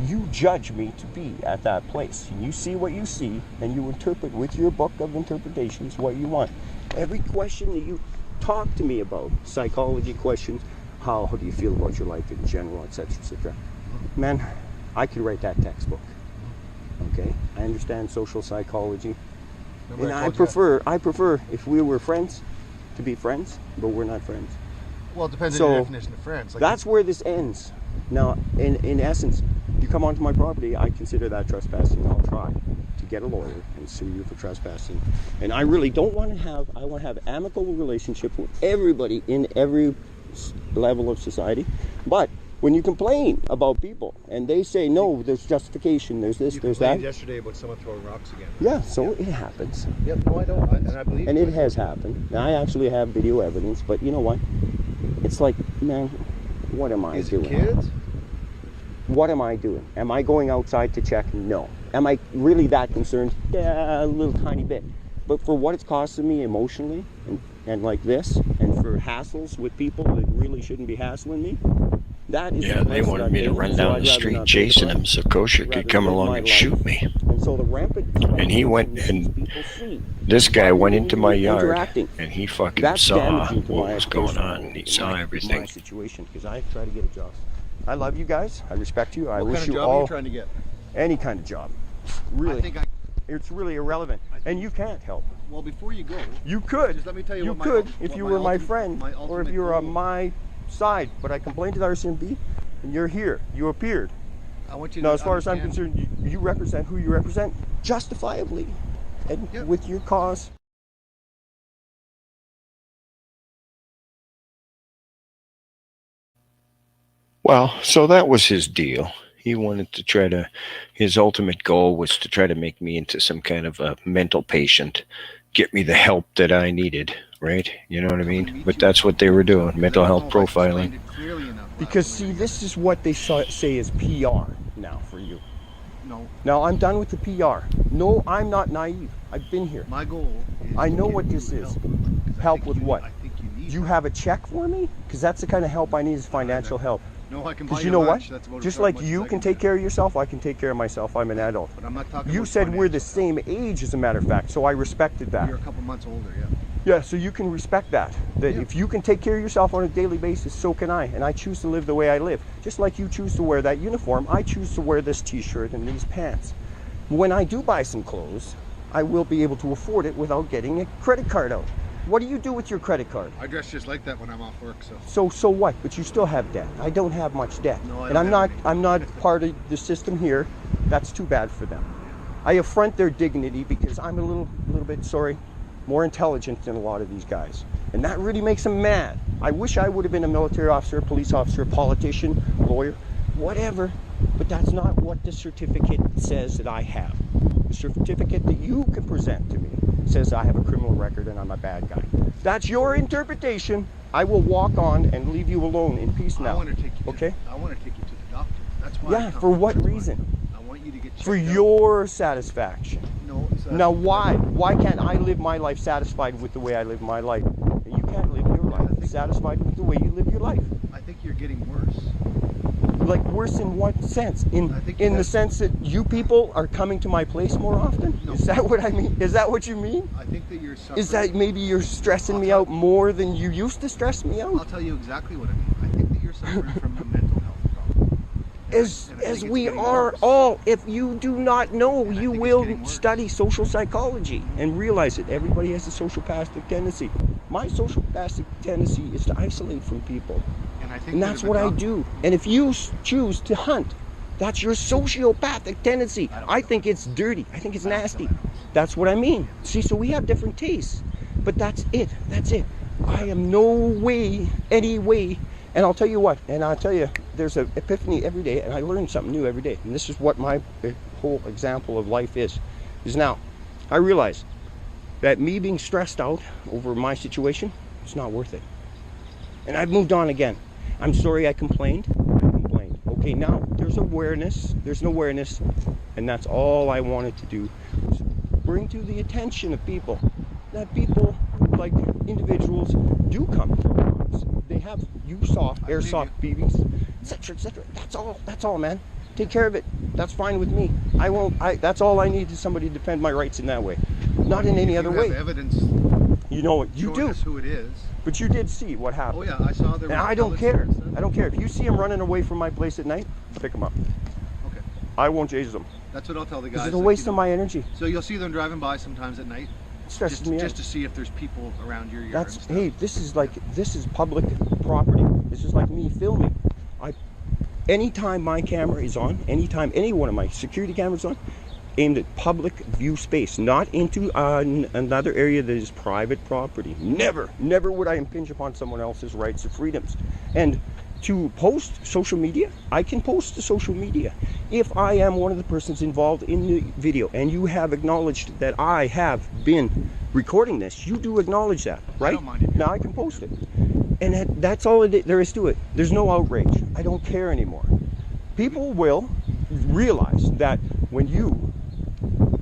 you judge me to be at that place. You see what you see, and you interpret with your book of interpretations what you want. Every question that you talk to me about, psychology questions, how do you feel about your life in general, etc., etc. Man, I could write that textbook. Okay, I understand social psychology. And I prefer if we were friends to be friends, but we're not friends. Well, it depends on your definition of friends. Like that's where this ends. Now, in essence, you come onto my property, I consider that trespassing. I'll try to get a lawyer and sue you for trespassing. And I really don't want to have, I want to have an amicable relationship with everybody in every level of society. But when you complain about people and they say, no, there's justification, there's this, there's that. You yesterday about someone throwing rocks again. Yeah, so it happens. Yep, no, I don't. And I believe and it has happened. And I actually have video evidence, but you know what? It's like, man, what am I doing? Is it kids? What am I doing? Am I going outside to check? No. Am I really that concerned? Yeah, a little tiny bit. But for what it's costing me emotionally and like this, and for hassles with people that really shouldn't be hassling me, that is they wanted me to run down the street chasing him so Kosher could come along and shoot me. And so the rampant And he went and this guy went into my yard and he fucking saw what was going on. He saw everything. My situation, because I try to get a job. I love you guys. I respect you. I What wish kind of you job all are you trying to get? any kind of job. Really, I think it's really irrelevant, and you can't help. well, before you go, You could. just let me tell you, You what my could ult- if what you my were my ultimate- friend, my or if ultimate you were on goal- my side. But I complained to the RCMP, and you're here. You appeared. I want you Now, to as far as I'm understand- concerned, you represent who you represent justifiably, and Yep. with your cause. Well, so that was his deal. He wanted to try to, his ultimate goal was to try to make me into some kind of a mental patient, get me the help that I needed, right? You know what I mean? But that's what they were doing, mental health profiling. Because see, this is what they say is PR now for you. No. Now I'm done with the PR. No, I'm not naive. I've been here. My goal is I know to what get this you is. help. 'Cause I Help think with you- what? I think you need Do you it. have a check for me? Because that's the kind of help I need is financial help. No, I can buy Because you you know what? lunch. That's about Just as like much you as I can do. take care of yourself, I can take care of myself. I'm an adult. But I'm not talking You about said we're the financial help. same age, as a matter of fact, so I respected that. You're a couple months older, yeah. Yeah, so you can respect that. That Yeah. if you can take care of yourself on a daily basis, so can I. And I choose to live the way I live. Just like you choose to wear that uniform, I choose to wear this t-shirt and these pants. When I do buy some clothes, I will be able to afford it without getting a credit card out. What do you do with your credit card? I dress just like that when I'm off work, so. So what? But you still have debt. I don't have much debt. No, I and don't have any. I'm not part of the system here. That's too bad for them. I affront their dignity because I'm a little bit, sorry, more intelligent than a lot of these guys. And that really makes them mad. I wish I would have been a military officer, a police officer, a politician, lawyer, whatever. But that's not what the certificate says that I have. The certificate that you can present to me says I have a criminal record and I'm a bad guy. That's your interpretation. I will walk on and leave you alone in peace now. I want to take you. Okay? I want to take you to the doctor. That's why. Yeah, I come. for what That's why. reason? I want you to get checked For out. your satisfaction. No. Now why? Why can't I live my life satisfied with the way I live my life? And you can't live your life satisfied with the way you live your life. I think you're getting worse. Like worse in what sense? I think In the that's- sense that you people are coming to my place more often? No. Is that what I mean? Is that what you mean? I think that you're suffering. Is that maybe you're stressing me out more than you used to stress me I'll out? tell you exactly what I mean. I think that you're suffering from a mental health problem. And I As think it's we getting are worse. all, if you do not know, And I you think it's will getting worse. study social psychology and realize that everybody has a sociopathic tendency. My sociopathic tendency is to isolate from people. And I think And that that's if what a I doc- do. And if you choose to hunt, that's your sociopathic tendency. I don't I know. think it's dirty. I think it's I don't nasty. know animals. That's what I mean. See, so we have different tastes. But that's it. That's it. I am no way, any way. And I'll tell you what, and I'll tell you, there's an epiphany every day, and I learn something new every day. And this is what my whole example of life is now. I realize that me being stressed out over my situation is not worth it. And I've moved on again. I'm sorry I complained. Okay, now there's awareness. There's an awareness. And that's all I wanted to do. Was bring to the attention of people that people, like individuals, do come from arms. They have, you saw airsoft BBs, etc., etc. That's all, man. Take care of it. That's fine with me. That's all I need is somebody to defend my rights in that way. Not in any If other you have way. evidence You know what? You showing do. us who it is. But you did see what happened. Oh yeah, I saw the. And I don't care. I don't care. If you see him running away from my place at night, pick him up. Okay, I won't chase him. that's what I'll tell the guys. This is a like, waste you of know. my energy. So you'll see them driving by sometimes at night, It stresses me just out. to see if there's people around your yard. That's, and stuff. hey, this is public property. This is like me filming. Anytime my camera is on, anytime any one of my security cameras on, aimed at public view space, not into another area that is private property. Never would I impinge upon someone else's rights or freedoms. And to post social media, I can post to social media if I am one of the persons involved in the video, and you have acknowledged that I have been recording this. You do acknowledge that, right? don't mind it. Now I can post it. And that's all there is to it. There's no outrage. I don't care anymore. People will realize that when you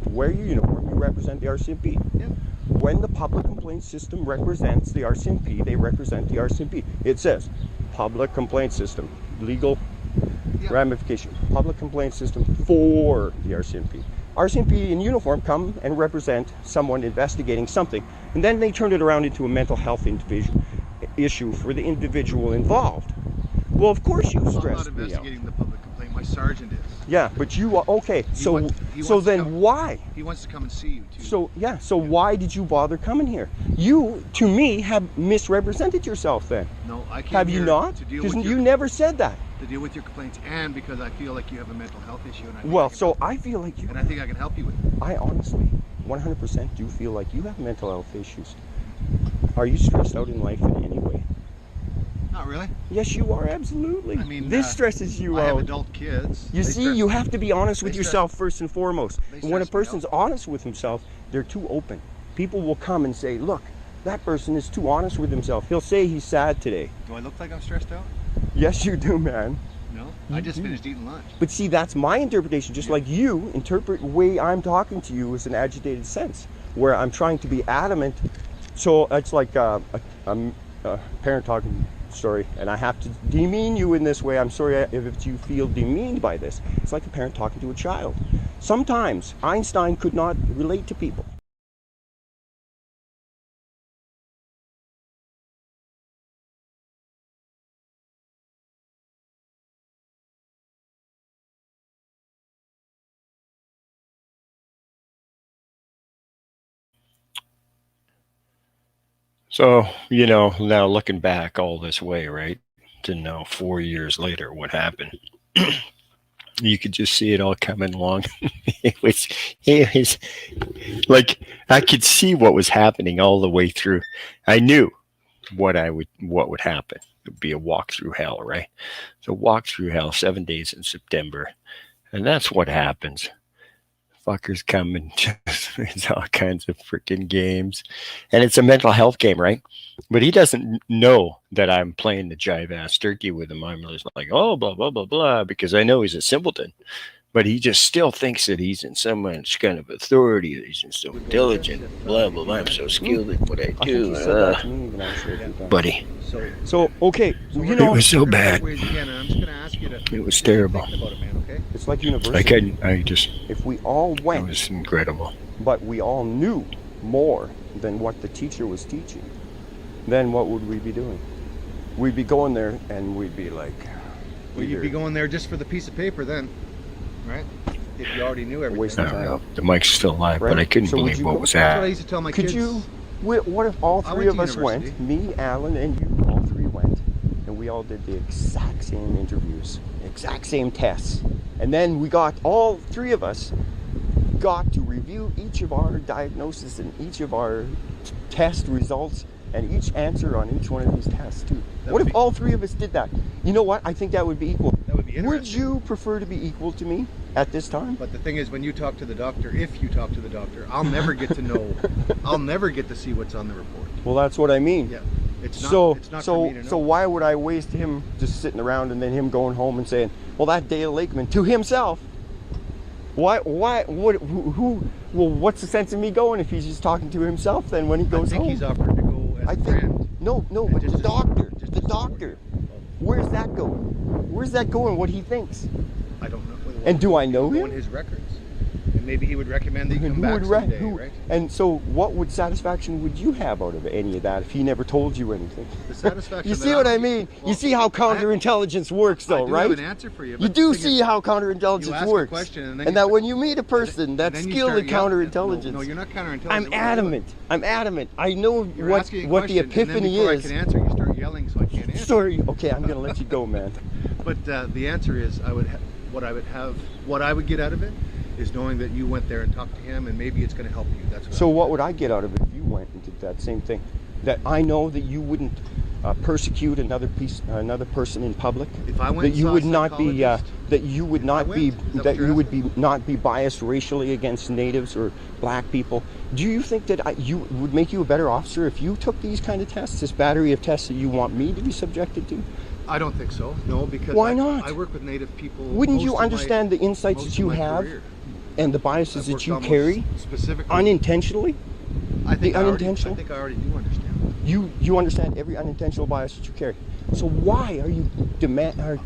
wear your uniform, you represent the RCMP. Yeah. When the public complaint system represents the RCMP, they represent the RCMP. It says public complaint system, legal ramification, public complaint system for the RCMP. RCMP in uniform come and represent someone investigating something, and then they turn it around into a mental health issue for the individual involved. Well, of course you Well, I'm not stressed me out. investigating the public complaint. My sergeant is. Yeah, but you are okay. So wants to then come- why? He wants to come and see you too. So yeah, so why did you bother coming here? You, to me, have misrepresented yourself then. no, I came Have you here not? to deal Because with you your, never said that. to deal with your complaints, and because I feel like you have a mental health issue, and I think Well, I can so help I feel like you. And I think I can help you with it. I honestly, 100% do feel like you have mental health issues. Are you stressed out in life in any way? Not really. Yes, you are, absolutely. I mean, this stresses you I have out. adult kids. You They see, stress you me. have to be honest with They yourself first and foremost. they And when a stress me person's out. honest with himself, they're too open. People will come and say, look, that person is too honest with himself. He'll say he's sad today. Do I look like I'm stressed out? Yes, you do, man. No, I just finished eating lunch. But see, that's my interpretation. Just like you interpret the way I'm talking to you as an agitated sense, where I'm trying to be adamant. So it's like a parent talking story, and I have to demean you in this way. I'm sorry if you feel demeaned by this. It's like a parent talking to a child. Sometimes Einstein could not relate to people. So, you know, now looking back all this way, right, to now 4 years later, what happened? You could just see it all coming along. it was like I could see what was happening all the way through. I knew what would happen. It would be a walk through hell, right? So walk through hell, 7 days in September, and that's what happens. Fuckers come and just it's all kinds of freaking games, and it's a mental health game, right? But he doesn't know that I'm playing the jive ass turkey with him. I'm just like, oh, blah blah blah blah, because I know he's a simpleton. But he just still thinks that he's in some kind of authority, that he's so intelligent, blah blah blah. I'm so skilled at what I do, buddy. So okay, you It know, was so bad. Ways again, and I'm just gonna ask you to It was terrible. think about it, man. Okay. it's like university. If we all It went, was incredible. but we all knew more than what the teacher was teaching, then what would we be doing? We'd be going there and we'd be like, Well, you'd be going there just for the piece of paper then, right? If you already knew everything. Waste I of don't time. know. The mic's still live, Right. but I couldn't So would believe you what go? was That's what I happening. used to tell my could kids. you, what if all I three went of to us went, university. me, Alan, and you, all three went, and we all did the exact same interviews, exact same tests. And then we got, all three of us got to review each of our diagnoses and each of our test results and each answer on each one of these tests too. That What would if be- all three of us did that? You know what? I think that would be equal. That would be interesting. Would you prefer to be equal to me at this time? But the thing is, when you talk to the doctor, if you talk to the doctor, I'll never get to know. I'll never get to see what's on the report. Well, that's what I mean. Yeah, it's not. So, it's not for me to know. so why would I waste him just sitting around and then him going home and saying, "Well, that day at Lakeman," to himself? What? Who? Well, what's the sense of me going if he's just talking to himself then when he I goes think home? he's offered to go as I a think friend. no, And but just the as- doctor, just the as a support. doctor. Where's that going? Where's that going? What he thinks? I don't know. And do I know Go in him? his records, and maybe he would recommend that you And come who back would re- someday, who- right? And so, what would satisfaction would you have out of any of that if he never told you anything? The satisfaction. You that see what I would- mean? well, You see how I- counterintelligence works, I though, do right? have an answer for you. You but do the thing see is, how you counterintelligence ask a works, question and then and you that start- when you meet a person that's then you skilled start at yelling. counterintelligence, No, you're not counterintelligent. I'm What you're adamant. I'm adamant. I know You're what asking a what the question, and then epiphany before is. I can answer, you start yelling, so I can't answer. Sorry. Okay, I'm gonna let you go, man. But the answer is, what I would get out of it is knowing that you went there and talked to him, and maybe it's going to help you. That's what. So what would I get out of it if you went and did that same thing? That I know that you wouldn't persecute another person in public. If I went that and you saw a would not be psychologist- that you would not went, be is that that what you're you would asking? be not be biased racially against natives or black people. Do you think that you would make you a better officer if you took these kind of tests, this battery of tests that you want me to be subjected to? I don't think so. No, because Why not? I work with Native people. Wouldn't most you of my- understand the insights most that of you my have career. and the biases I've that worked you almost carry specifically unintentionally? I think I already- unintentional? I think I already do understand. You understand every unintentional bias that you carry. So why are you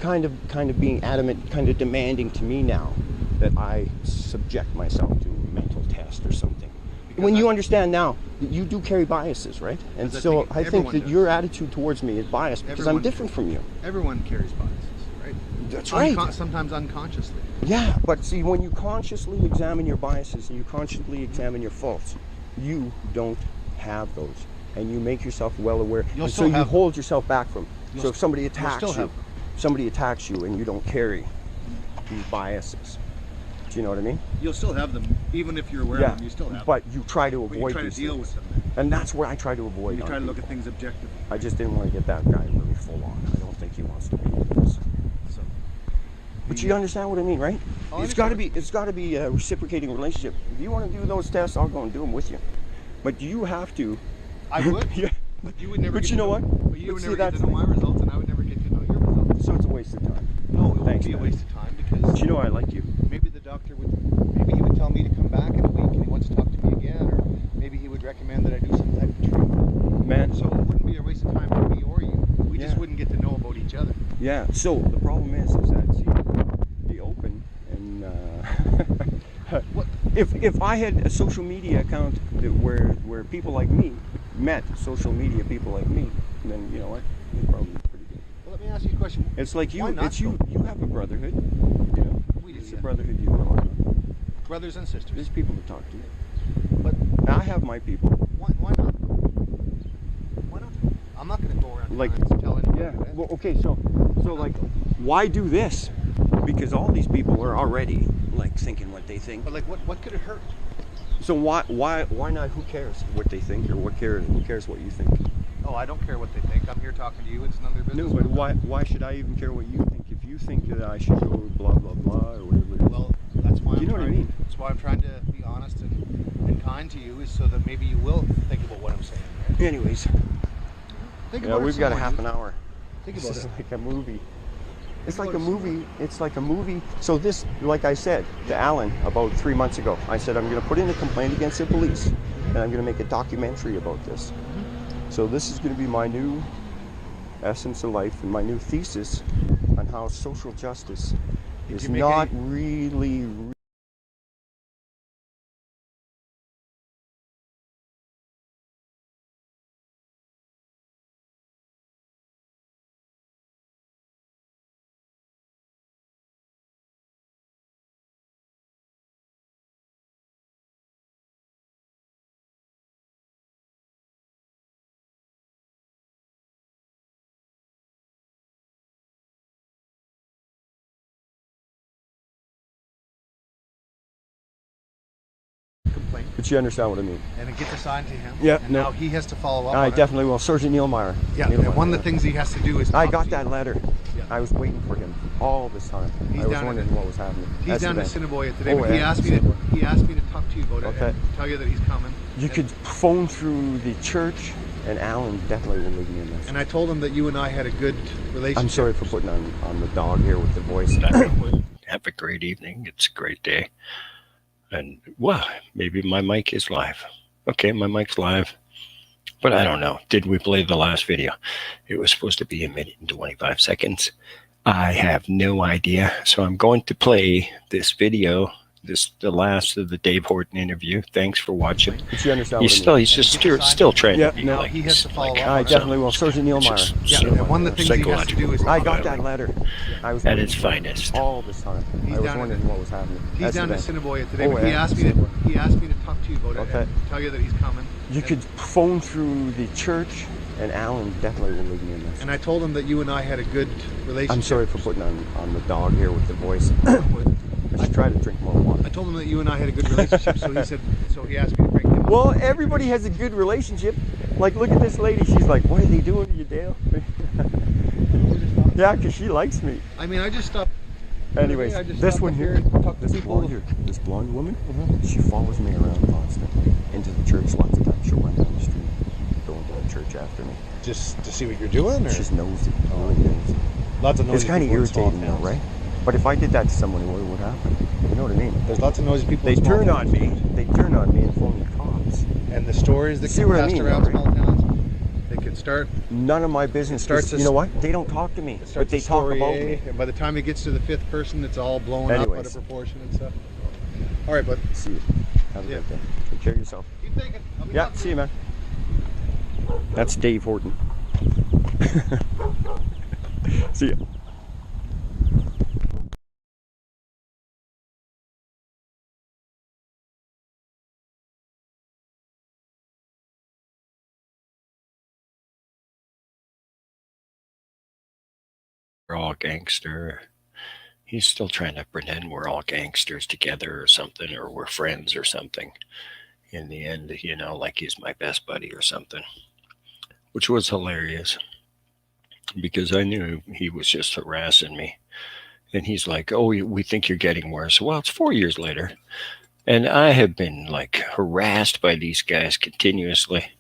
kind of being adamant, kind of demanding to me now that I subject myself to a mental test or something? Because When you I- understand now that you do carry biases, right? And Because I so think I think everyone that does. your attitude towards me is biased because I'm Everyone- different from you. Everyone carries biases, right? That's right. Sometimes unconsciously. Yeah, but see, when you consciously examine your biases and you consciously examine your faults, you don't have those, and you make yourself well aware, You'll and so still you have hold yourself back from. You'll So if somebody you'll attacks still you, have- somebody attacks you, and you don't carry these biases. Do you know what I mean? You'll still have them, even if you're aware Yeah. of them. You still have But you try to them. But avoid you try to these deal things. with them. And that's where I try to avoid. You on try to look at people. things objectively. I just didn't want to get that guy really full on. I don't think he wants to be in this. So, But you understand what I mean, right? I It's got to be a reciprocating relationship. If you want to do those tests, I'll go and do them with you. But you have to. I would. Yeah. But you would never. But get you to know what? But you But would see, never get that's to know my results, and I would never get to know your results. a waste of time because But you know I like you. maybe the doctor maybe he would tell me to come back in a week and he wants to talk to me again, or maybe he would recommend that I do some type of treatment. Man. So it wouldn't be a waste of time for me or you. We just wouldn't get to know about each other. Yeah, so the problem is that, see, the open, and if I had a social media account where people like me met social media people like me, then you know what, it'd probably be pretty good. Well, let me ask you a question. It's like Why not, it's you have a brotherhood, you know. We do, It's yeah. a brotherhood you belong to. Brothers and sisters. There's people to talk to. But I have my people. why not? Why not? I'm not going to go around Like, and tell anyone. Yeah. Well, okay, so like, why do this? Because all these people are already like thinking what they think. But like, what could it hurt? So why not? Who cares what they think, or who cares what you think? Oh, I don't care what they think. I'm here talking to you. It's none of their business. No, but why should I even care what you think if you think that I should go blah blah blah or whatever it is? Well, that's why You know what I mean? That's why I'm trying to be honest and kind to you, is so that maybe you will think about what I'm saying. Right? Anyways, Think yeah, about it we've got a some half more. an hour. Think This about is it. like a movie. It's Think like a about it some movie. It's like a movie. So this, like I said to Alan about 3 months ago, I said I'm going to put in a complaint against the police, and I'm going to make a documentary about this. So this is going to be my new essence of life and my new thesis on how social justice Did is you make not any- really. Complaint, But you understand what I mean? and it gets assigned to him. Yeah, And no. now he has to follow up. I on it. definitely will. Sergeant Neil Meyer. Yeah. Neil And one of Meyer. the things he has to do is. I talk got to that you. letter. Yeah. I was waiting for him all this time. He's I was down wondering in- what was happening. He's That's down the to best. Assiniboia today, Oh, but he yeah, asked me to. Assiniboia. He asked me to talk to you about it Okay. and tell you that he's coming. You could phone through the church, and Alan definitely will leave me in this. And I told him that you and I had a good relationship. I'm sorry for putting on the dog here with the voice. Have a great evening. It's a great day. And, well, maybe my mic is live. Okay, my mic's live. But I don't know. Did we play the last video? It was supposed to be 1 minute and 25 seconds. I have no idea. So I'm going to play this video, the last of the Dave Horton interview. Thanks for watching. But you understand He's what I still, mean? he's just still trying Yeah, to be no, like, he has to follow up I on it. definitely will. Sergeant Neil it's Meyer. just Yeah, so and one of the things he has to do is. I got that letter. I was at waiting its for him finest. all this time. He's I was down wondering in- what was happening. He's That's down the to best. Assiniboia today, Oh, but he yeah, asked me to talk to you about it Okay. and tell you that he's coming. You And- could phone through the church, and Alan definitely will leave me in this. And I told him that you and I had a good relationship. I'm sorry for putting on the dog here with the voice. I should try to drink more water. I told him that you and I had a good relationship, so he asked me to bring him. Well, everybody has a good relationship. Like, look at this lady. She's like, what are they doing to you, Dale? Yeah, because she likes me. I mean, I just stopped. Anyways, I just this stopped one up here, and talked to this people. blonde here, this blonde woman, she follows me around constantly into the church lots of times. She'll run down the street, going to the church after me. Just to see what you're doing, or She's nosy, really nosy. lots of noisy It's kind of people in small irritating, though, towns. right? But if I did that to someone, what would happen? You know what I mean? There's lots of noisy people. They in small turn on towns. me. They turn on me and phone the cops. And the stories that See get what I passed mean, around though, small towns, they can start. None of my business. Starts You know what? They don't talk to me, It but starts they at talk story about A, me. and by the time it gets to the fifth person, it's all blown up out Anyways. of proportion and stuff. All right, bud. See you. Have a Yeah. good day. Take care of yourself. Keep thinking. I'll be Yeah, talking to see you, man. That's Dave Horton. See ya. We're all gangster. He's still trying to pretend we're all gangsters together or something, or we're friends or something. In the end, you know, like he's my best buddy or something, which was hilarious because I knew he was just harassing me. And he's like, oh, we think you're getting worse. Well, it's 4 years later. And I have been like harassed by these guys continuously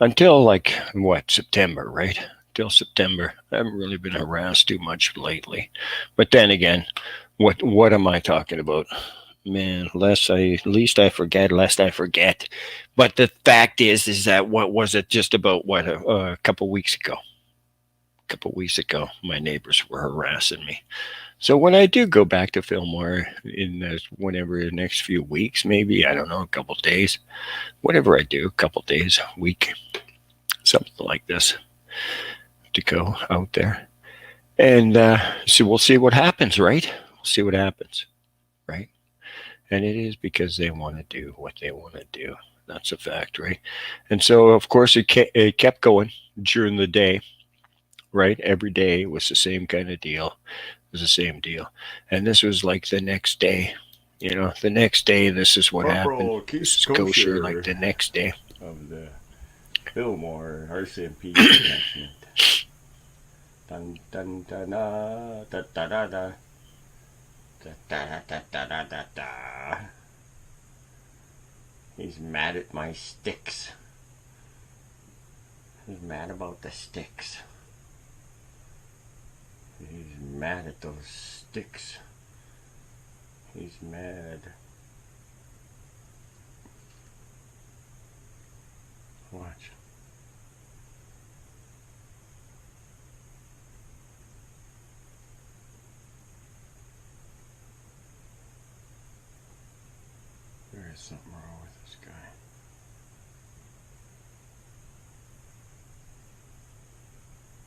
until like, what, September, right? till September. I haven't really been harassed too much lately. But then again, what am I talking about? Man, least I forget, lest I forget. But the fact is that what was it? Just about a couple weeks ago. A couple weeks ago, my neighbors were harassing me. So when I do go back to Fillmore in whenever the next few weeks, maybe I don't know, a couple days, whatever I do, a couple days, a week, something like this, to go out there, and so we'll see what happens, right? We'll see what happens, right? And it is because they want to do what they want to do. That's a fact, right? And so, of course, it kept going during the day, right? Every day was the same kind of deal. It was the same deal. And this was like the next day. You know, the next day, this is what happened. This is kosher, like the next day. Of the Fillmore RCMP announcement. Dun dun dun da da da da da da da da da da da. He's mad at my sticks. He's mad about the sticks. He's mad at those sticks. He's mad. Watch. There is something wrong with this guy.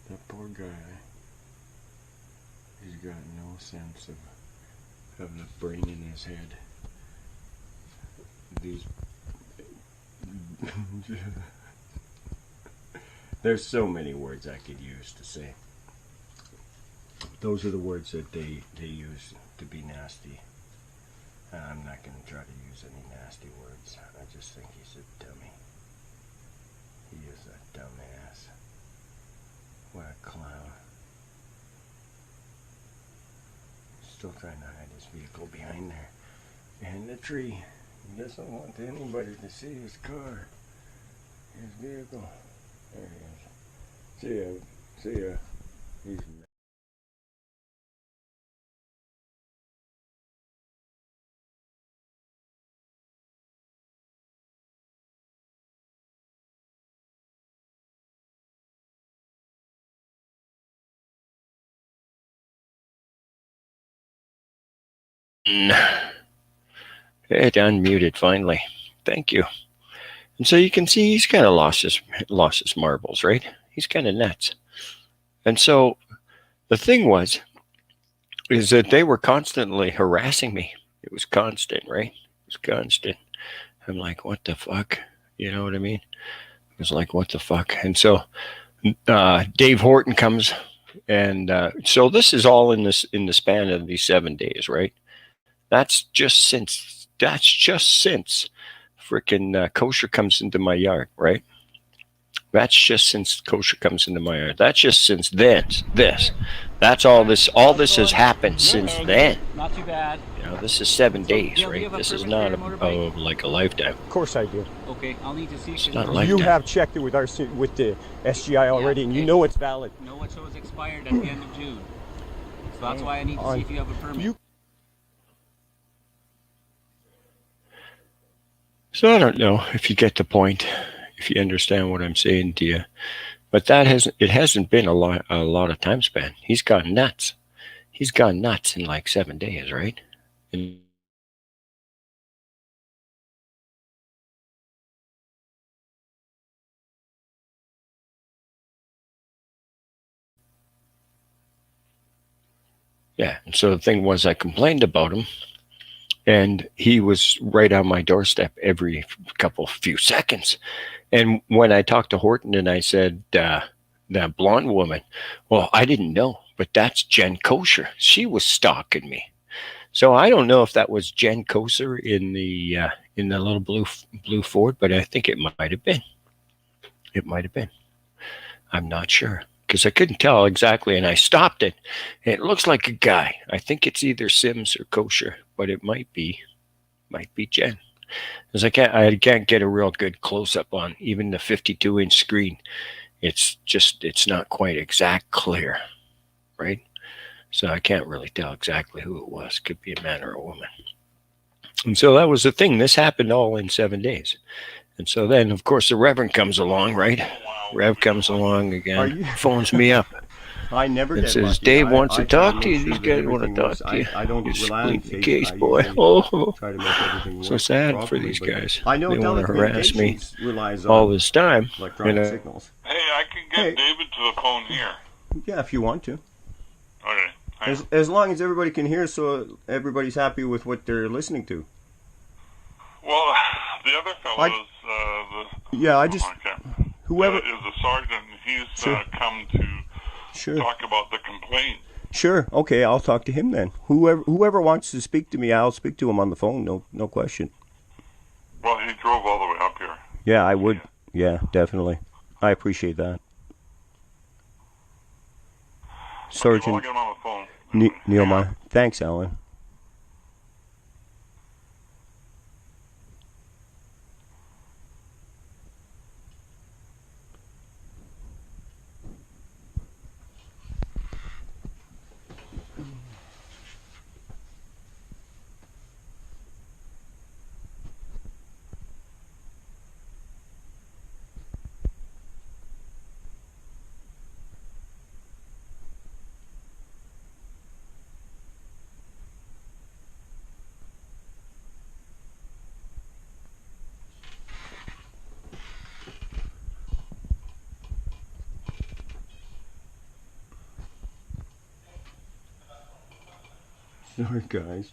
That poor guy. He's got no sense of having a brain in his head. These there's so many words I could use to say. Those are the words that they use to be nasty. I'm not going to try to use any nasty words. I just think he's a dummy. He is a dumbass. What a clown. Still trying to hide his vehicle behind there. Behind the tree. He doesn't want anybody to see his car. His vehicle. There he is. See ya. He's it unmuted finally. Thank you. And so you can see he's kind of lost his marbles, right? He's kind of nuts. And so the thing is that they were constantly harassing me. It was constant, right? It was constant. I'm like, what the fuck? You know what I mean? It was like, what the fuck? And so Dave Horton comes, and so this is all in the span of these 7 days, right? That's just since freaking kosher comes into my yard, right? That's just since kosher comes into my yard. That's just since then. That's all this has happened since then. Not too bad. You know, this is 7 days, right? This is not like a lifetime. Of course I do. Okay, I'll need to see. It's not a lifetime. You have checked it with the SGI already, and you know it's valid. No, it shows expired at the end of June. So that's why I need to see if you have a permit. So I don't know if you get the point, if you understand what I'm saying to you, but it hasn't been a lot of time span. He's gone nuts. He's gone nuts in like 7 days, right? And yeah, and so the thing was, I complained about him, and he was right on my doorstep every few seconds. And when I talked to Horton and I said, that blonde woman, well, I didn't know, but that's Jen Kosher. She was stalking me. So I don't know if that was Jen Kosher in the little blue Ford, but I think it might have been. It might have been. I'm not sure, because I couldn't tell exactly, and I stopped it. It looks like a guy. I think it's either Sims or Kosher, but it might be Jen, because I can't get a real good close up on even the 52-inch screen. it's not quite exact clear, right? So I can't really tell exactly who it was. Could be a man or a woman. And so that was the thing. This happened all in 7 days. And so then, of course, the Reverend comes along, right? Rev comes along again, phones me up. I never and get says, lucky. Dave wants to I try talk to make you. sure These that guys want to everything talk works. to you. I don't You're rely on splitting the fate. case, I boy. usually Oh, try to make everything work so sad for properly, these but guys. I know They want to harass me telecommunications relies all on this time. electronic signals. Hey, I can get David to the phone here. Yeah, if you want to. Okay. As long as everybody can hear, so everybody's happy with what they're listening to. Well, the other fellow is yeah, I just whoever is a sergeant. He's Sure. come to talk about the complaint. Sure. Okay, I'll talk to him then. Whoever wants to speak to me, I'll speak to him on the phone. No question. Well, he drove all the way up here. Yeah, I would. Yeah, definitely. I appreciate that. Sergeant I'll get him on the phone. Neil Meyer. Thanks, Alan. Sorry, guys.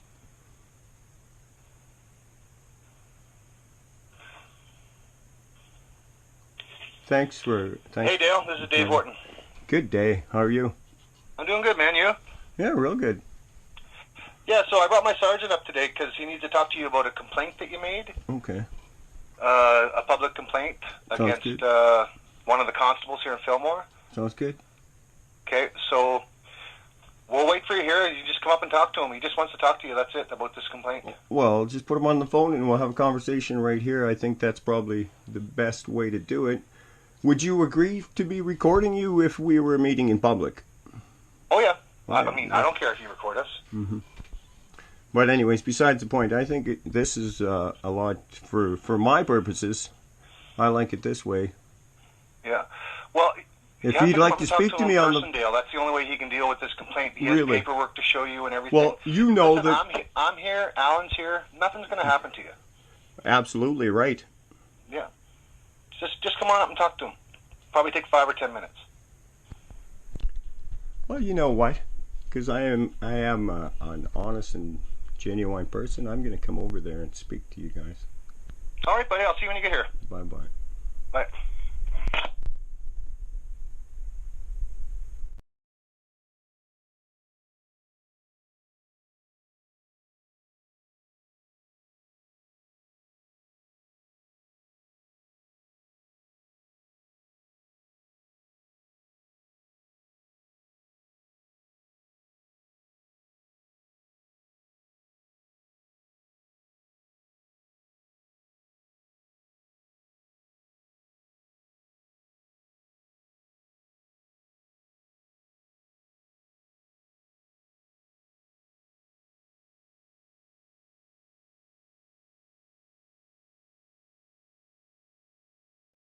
Thanks. Hey, Dale. This is Dave Horton. Good day. How are you? I'm doing good, man. You? Yeah, real good. Yeah, so I brought my sergeant up today because he needs to talk to you about a complaint that you made. Okay. A public complaint Sounds against good. one of the constables here in Fillmore. Sounds good. Okay, so we'll wait for you here. You just come up and talk to him. He just wants to talk to you. That's it, about this complaint. Well, just put him on the phone and we'll have a conversation right here. I think that's probably the best way to do it. Would you agree to be recording you if we were meeting in public? Oh, yeah. I mean, I don't care if you record us. Mm-hmm. But anyways, besides the point, I think this is a lot, for my purposes, I like it this way. Yeah. Well, if you'd like to speak to me on the... Dale, that's the only way he can deal with this complaint. He has paperwork to show you and everything. Well, you know Listen, that... I'm here, Alan's here. Nothing's going to happen to you. Absolutely right. Yeah. Just come on up and talk to him. Probably take 5 or 10 minutes. Well, you know what? Because I am an honest and genuine person. I'm going to come over there and speak to you guys. All right, buddy. I'll see you when you get here. Bye-bye. Bye.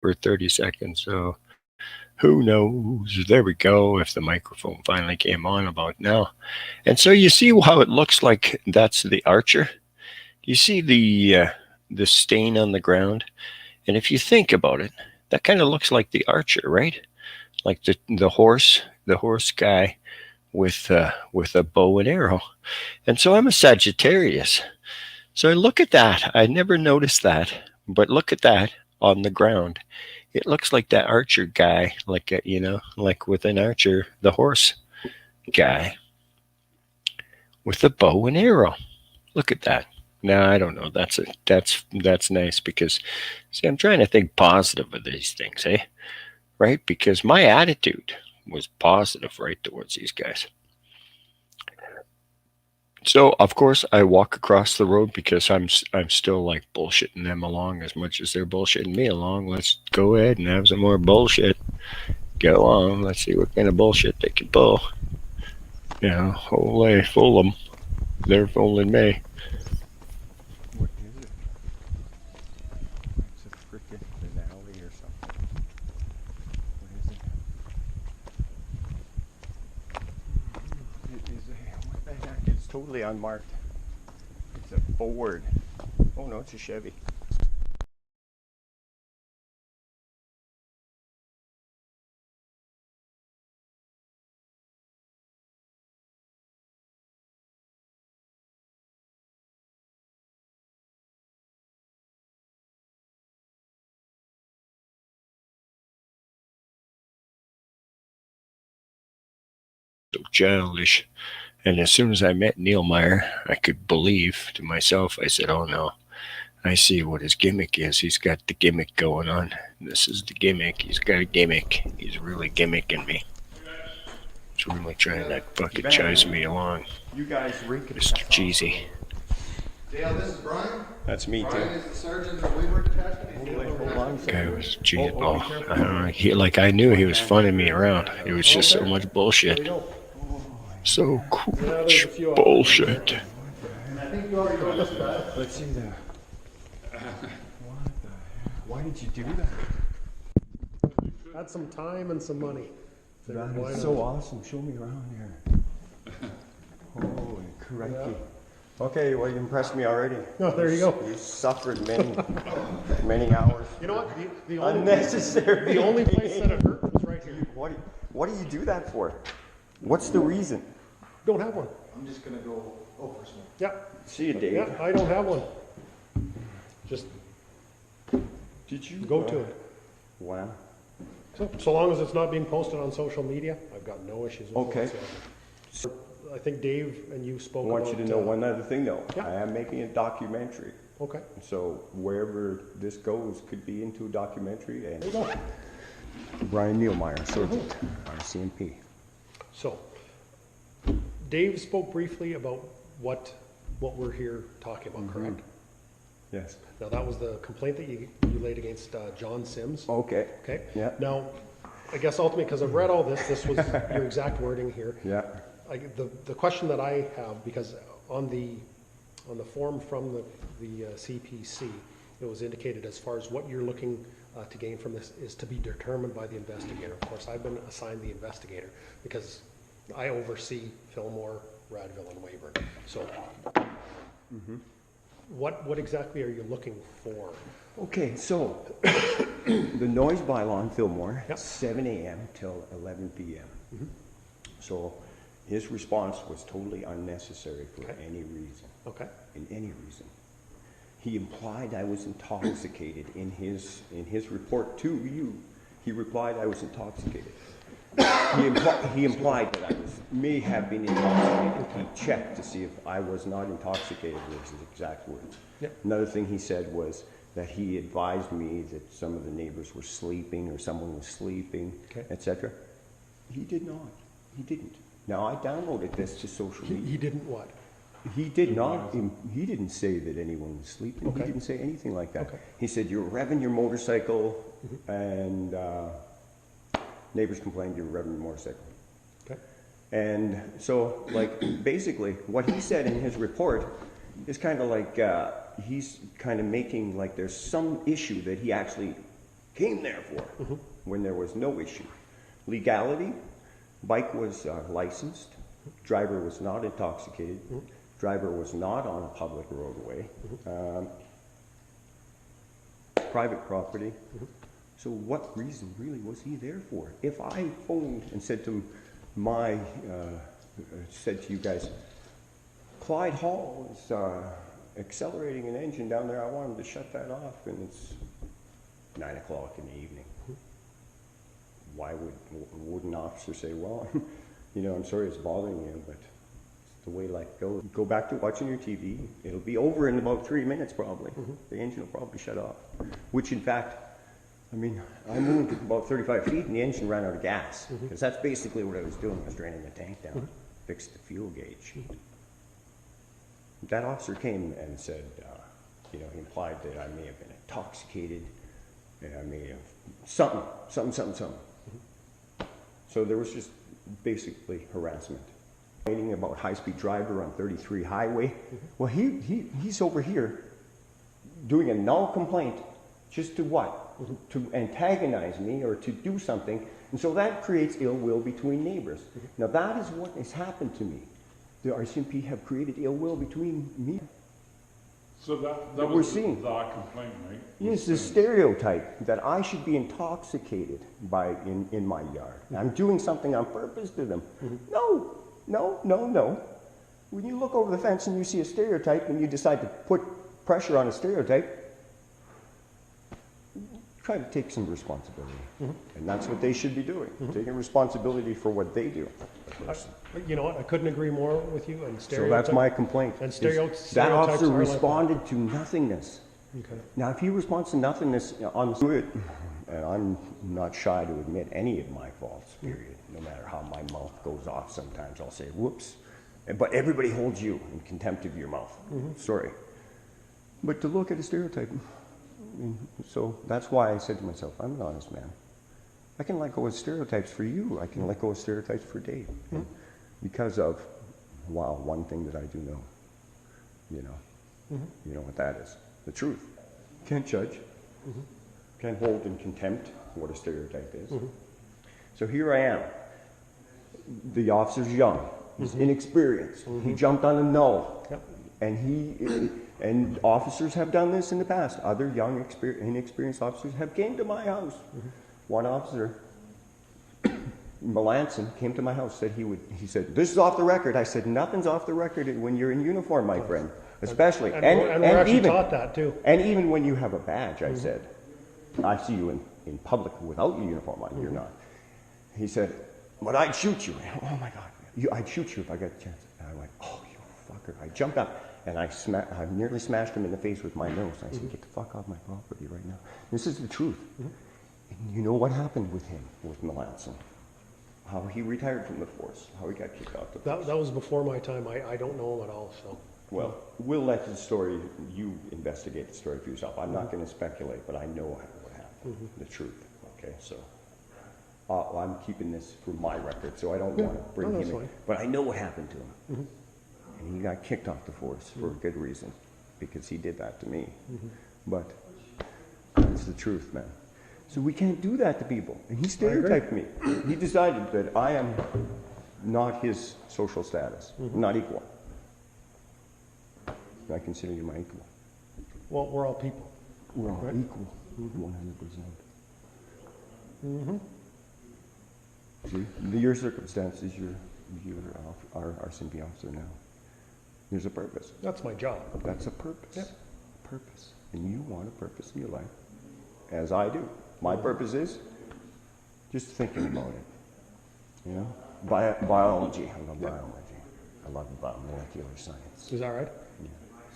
For 30 seconds. So who knows? There we go. If the microphone finally came on about now. And so you see how it looks like that's the archer. You see the stain on the ground. And if you think about it, that kind of looks like the archer, right? Like the horse guy with a bow and arrow. And so I'm a Sagittarius. So look at that. I never noticed that, but look at that on the ground. It looks like that archer guy, like like with an archer, the horse guy with a bow and arrow. Look at that. Now I don't know. That's nice because see, I'm trying to think positive of these things, eh? Right? Because my attitude was positive right towards these guys. So of course I walk across the road because I'm still like bullshitting them along as much as they're bullshitting me along. Let's go ahead and have some more bullshit. get along. Let's see what kind of bullshit they can pull. You know, hopefully fool them. They're fooling me. What is it? It's a frickin' finale or something. What is it? It is a, what the heck? It's totally unmarked. It's a Ford. Oh no, it's a Chevy. So childish. And as soon as I met Neil Meyer, I could believe to myself. I said, "Oh no, I see what his gimmick is. He's got the gimmick going on. This is the gimmick. He's got a gimmick. He's really gimmicking me. He's really trying to fucking chise me along, You guys rink it. Mr. Cheesy." Dale, this is Brian. That's me Brian too. is the sergeant of the Waywork Detachment. Hold on a Guy second. was cheesy ball. I don't know. I knew he was funning me around. It was just so much bullshit. So much bullshit. Let's see that. What the heck? Why did you do that? Had some time and some money. That Why is not? so awesome. Show me around here. Holy crikey. Okay, well, you impressed me already. Oh, there you go. You suffered many hours. You know what? The Unnecessary. the only place that it hurt was right here. What do you do that for? What's the reason? Don't have one. I'm just gonna go over some. Yeah. See you, Dave. Yeah, I don't have one. Just Did you go to it. Wow. So long as it's not being posted on social media, I've got no issues with Okay. it. So I think Dave and you spoke I want about, you to know one other thing, though. Yeah. I am making a documentary. Okay. So wherever this goes could be into a documentary. And There you go. Brian Neilmeyer, Sergeant, RCMP. So Dave spoke briefly about what we're here talking about, correct? Yes. Now that was the complaint that you laid against John Sims. Okay. Okay. Yeah. Now, I guess ultimately, because I've read all this, this was your exact wording here. Yeah. The question that I have, because on the form from the CPC, it was indicated as far as what you're looking to gain from this is to be determined by the investigator. Of course, I've been assigned the investigator because I oversee Fillmore, Radville, and Weyburn. So, what exactly are you looking for? Okay, so the noise bylaw in Fillmore, Yep. 7 a.m. till 11 p.m. So his response was totally unnecessary for Okay. any reason. Okay. In any reason. He implied I was intoxicated in his report to you. He replied I was intoxicated. He implied that I may have been intoxicated. He checked to see if I was not intoxicated, was his exact words. Yep. Another thing he said was that he advised me that some of the neighbors were sleeping or someone was sleeping, Okay. etc. He did not. He didn't. Now I downloaded this to social media. He didn't what? He did not. He didn't say that anyone was sleeping. Okay. He didn't say anything like that. Okay. He said you're revving your motorcycle, and neighbors complained you were revving your motorcycle. Okay. And so, like, basically, what he said in his report is kind of like he's kind of making like there's some issue that he actually came there for when there was no issue. Legality: bike was licensed, driver was not intoxicated. Driver was not on a public roadway, private property. So what reason really was he there for? If I phoned and said to said to you guys, Clyde Hall is accelerating an engine down there, I want him to shut that off, and it's 9 o'clock in the evening. Why would an officer say, well, you know, I'm sorry it's bothering you, but the way life goes. Go back to watching your TV. It'll be over in about 3 minutes probably. The engine will probably shut off. Which in fact, I mean, I moved about 35 feet and the engine ran out of gas. Because that's basically what I was doing. I was draining the tank down, fixed the fuel gauge. That officer came and said, you know, he implied that I may have been intoxicated, and I may have something. So there was just basically harassment. Complaining about high-speed driver on 33 highway. Well, he's over here doing a null complaint just to what? To antagonize me or to do something. And so that creates ill will between neighbors. Now that is what has happened to me. The RCMP have created ill will between me. So that we're was seeing. The complaint, right? Yes, the stereotype that I should be intoxicated in my yard. I'm doing something on purpose to them. No, no, no, no. When you look over the fence and you see a stereotype and you decide to put pressure on a stereotype, try to take some responsibility. And that's what they should be doing, taking responsibility for what they do. You know what, I couldn't agree more with you. And So that's my complaint. And that officer responded to nothingness. Okay. Now, if he responds to nothingness on it, and I'm not shy to admit any of my faults, period. No matter how my mouth goes off sometimes, I'll say, whoops. But everybody holds you in contempt of your mouth. Sorry. But to look at a stereotype, so that's why I said to myself, I'm an honest man. I can let go of stereotypes for you. I can let go of stereotypes for Dave. Because of, wow, one thing that I do know. You know what that is. The truth. Can't judge. Can't hold in contempt what a stereotype is. So here I am. The officer's young. He's inexperienced. He jumped on a no. And officers have done this in the past. Other young, inexperienced officers have came to my house. One officer, Melanson, came to my house, he said, this is off the record. I said, nothing's off the record when you're in uniform, my friend. Especially. And we're actually taught that too. And even when you have a badge, I said, I see you in public without your uniform on, you're not. He said, but I'd shoot you. Oh my God, I'd shoot you if I got a chance. And I went, oh, you fucker. I jumped up and I nearly smashed him in the face with my nose. I said, get the fuck off my property right now. This is the truth. And you know what happened with him, with Melanson? How he retired from the force, how he got kicked out. That was before my time. I don't know him at all, so. Well, we'll let the story, you investigate the story for yourself. I'm not going to speculate, but I know what happened, the truth. Okay, so I'm keeping this for my record, so I don't want to bring him in. But I know what happened to him. And he got kicked off the force for a good reason, because he did that to me. But it's the truth, man. So we can't do that to people. And he stereotyped me. He decided that I am not his social status, not equal. I consider you my equal. Well, we're all people. We're all equal, 100%. See, your circumstances, you're our RCMP officer now. There's a purpose. That's my job. That's a purpose. Yep. Purpose. And you want a purpose in your life, as I do. My purpose is just thinking about it. You know, biology. I love biology. I love molecular science. Is that right? Yeah.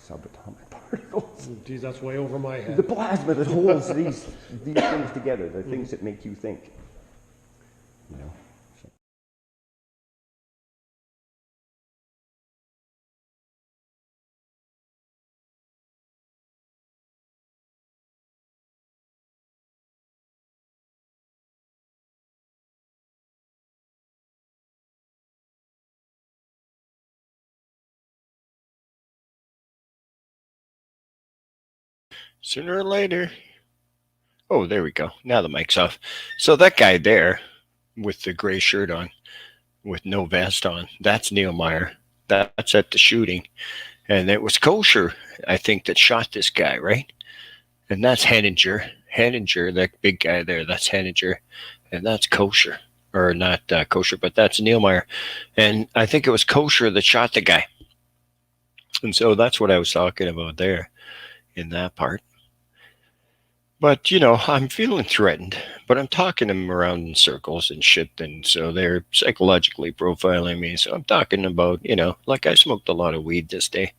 Subatomic particles. Geez, that's way over my head. The plasma that holds these things together, the things that make you think. You know. So. Sooner or later. Oh, there we go. Now the mic's off. So that guy there with the gray shirt on, with no vest on, that's Neil Meyer. That's at the shooting. And it was Kosher, I think, that shot this guy, right? And that's Henninger. Henninger, that big guy there, that's Henninger. And that's Kosher. Or not Kosher, but that's Neil Meyer. And I think it was Kosher that shot the guy. And so that's what I was talking about there in that part. But, you know, I'm feeling threatened, but I'm talking them around in circles and shit, and so they're psychologically profiling me. So I'm talking about, you know, like I smoked a lot of weed this day,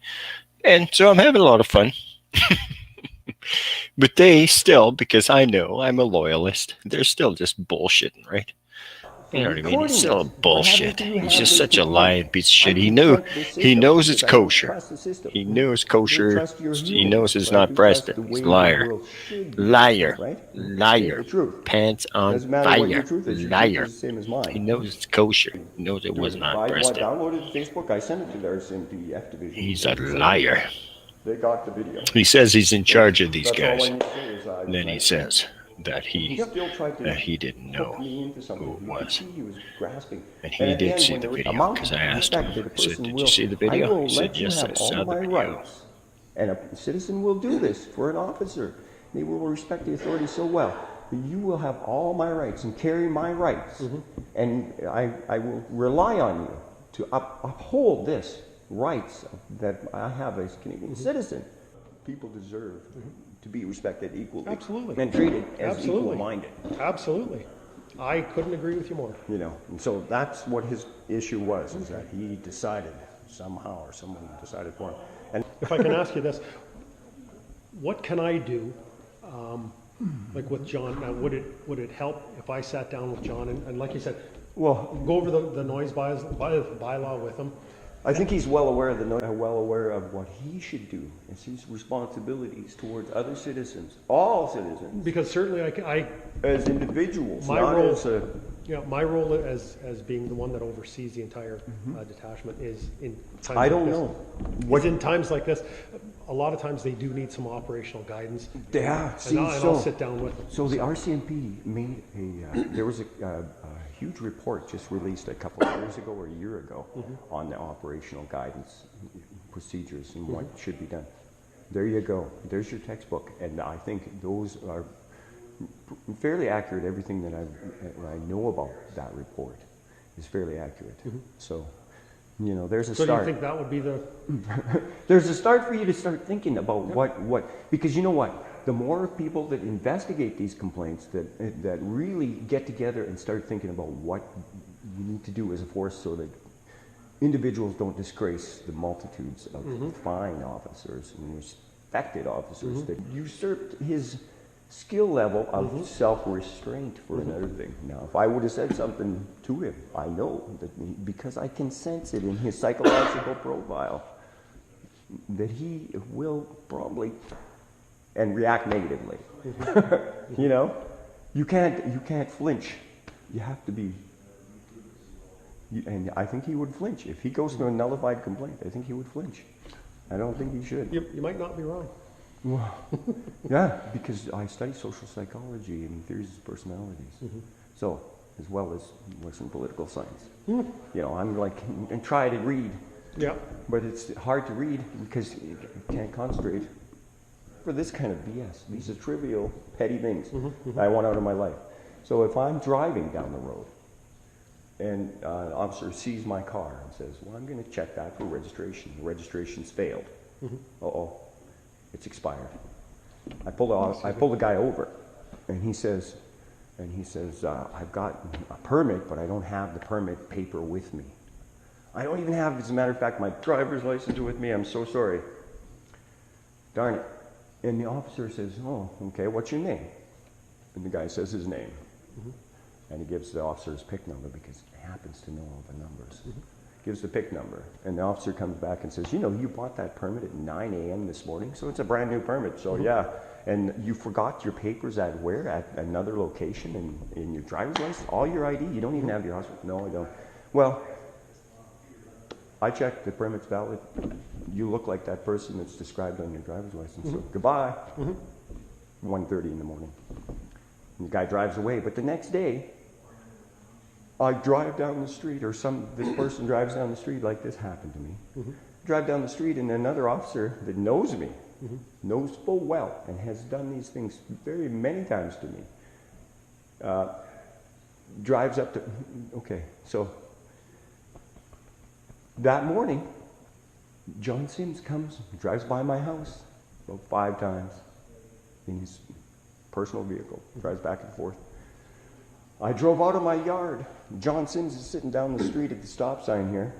and so I'm having a lot of fun. But they still, because I know I'm a loyalist, they're still just bullshitting, right? You know what I mean? recording He's still this. bullshit. Why haven't you He's had just this such a complaint? lying piece of shit. I He can knew. trust the He system knows it's because I don't kosher. trust the system. He knew it's I do kosher. trust your He humans, knows it's but I not do breast. trust the He's way a liar. the world should be, Liar. right? Say Liar. the truth. Pants on Doesn't matter what your fire. truth is. Your Liar. truth is the same as mine. He knows it's kosher. He knows it was not I breasted. downloaded Facebook. I sent it to the RCMP F division. He's a liar. They got the video. He says he's in charge of these That's all I guys. need to say is And then he says that he didn't know hook me into who something. it You could was. see he was grasping. And he at the did end, see when the there was video amount because of I asked him. respect that a I said, person did will- you see the I video? will He said, let you yes, I have saw all the my video. rights. And a citizen will do this for an officer. They will respect the authority so well. You will have all my rights and carry my rights. And I will rely on you to uphold this rights that I have as a Canadian citizen. People deserve to be respected equally. Absolutely. And treated as Absolutely. equal-minded. Absolutely. I couldn't agree with you more. You know, and so that's what his issue was, is that he decided somehow, or someone decided for him. And If I can ask you this, what can I do, like with John? Now, would it help if I sat down with John and like you said, well, go over the noise bylaw with him? I think he's well aware of what he should do. It's his responsibilities towards other citizens, all citizens. Because certainly I as individuals, my not role, as a, my role as being the one that oversees the entire detachment is in times I don't like know. What in times like this, a lot of times they do need some operational guidance. Yeah, and I'll sit down with them. So the RCMP made there was a huge report just released a couple of years ago or a year ago on the operational guidance procedures and what should be done. There you go. There's your textbook. And I think those are fairly accurate. Everything that I know about that report is fairly accurate. So, you know, there's a start. So do you think that would be the... There's a start for you to start thinking about what, because you know what? The more people that investigate these complaints, that really get together and start thinking about what we need to do as a force so that individuals don't disgrace the multitudes of fine officers and respected officers that usurped his skill level of self-restraint for another thing. Now, if I would have said something to him, I know that because I can sense it in his psychological profile, that he will probably and react negatively. You know, you can't flinch. You have to be. And I think he would flinch if he goes to a nullified complaint. I think he would flinch. I don't think he should. You might not be wrong. Well, yeah, because I study social psychology and theories of personalities. So, as well as some political science. You know, I'm like, and try to read. Yeah. But it's hard to read because you can't concentrate for this kind of BS. These are trivial, petty things I want out of my life. So if I'm driving down the road and an officer sees my car and says, well, I'm going to check that for registration. The registration's failed. Uh-oh. It's expired. I pull the guy over, and he says, I've got a permit, but I don't have the permit paper with me. I don't even have, as a matter of fact, my driver's license with me. I'm so sorry. Darn it. And the officer says, oh, okay, what's your name? And the guy says his name. And he gives the officer his PIC number because he happens to know all the numbers. Gives the PIC number. And the officer comes back and says, you know, you bought that permit at 9 a.m. this morning, so it's a brand new permit. So yeah, and you forgot your papers at where? At another location in your driver's license? All your ID? You don't even have your hospital? No, I don't. Well, I checked, the permit's valid. You look like that person that's described on your driver's license. So goodbye. 1:30 in the morning. And the guy drives away. But the next day, I drive down the street, or this person drives down the street, like this happened to me. Drive down the street, and another officer that knows me, knows full well, and has done these things very many times to me, drives up to, okay, so that morning, John Sims comes, drives by my house about 5 times in his personal vehicle, drives back and forth. I drove out of my yard. John Sims is sitting down the street at the stop sign here,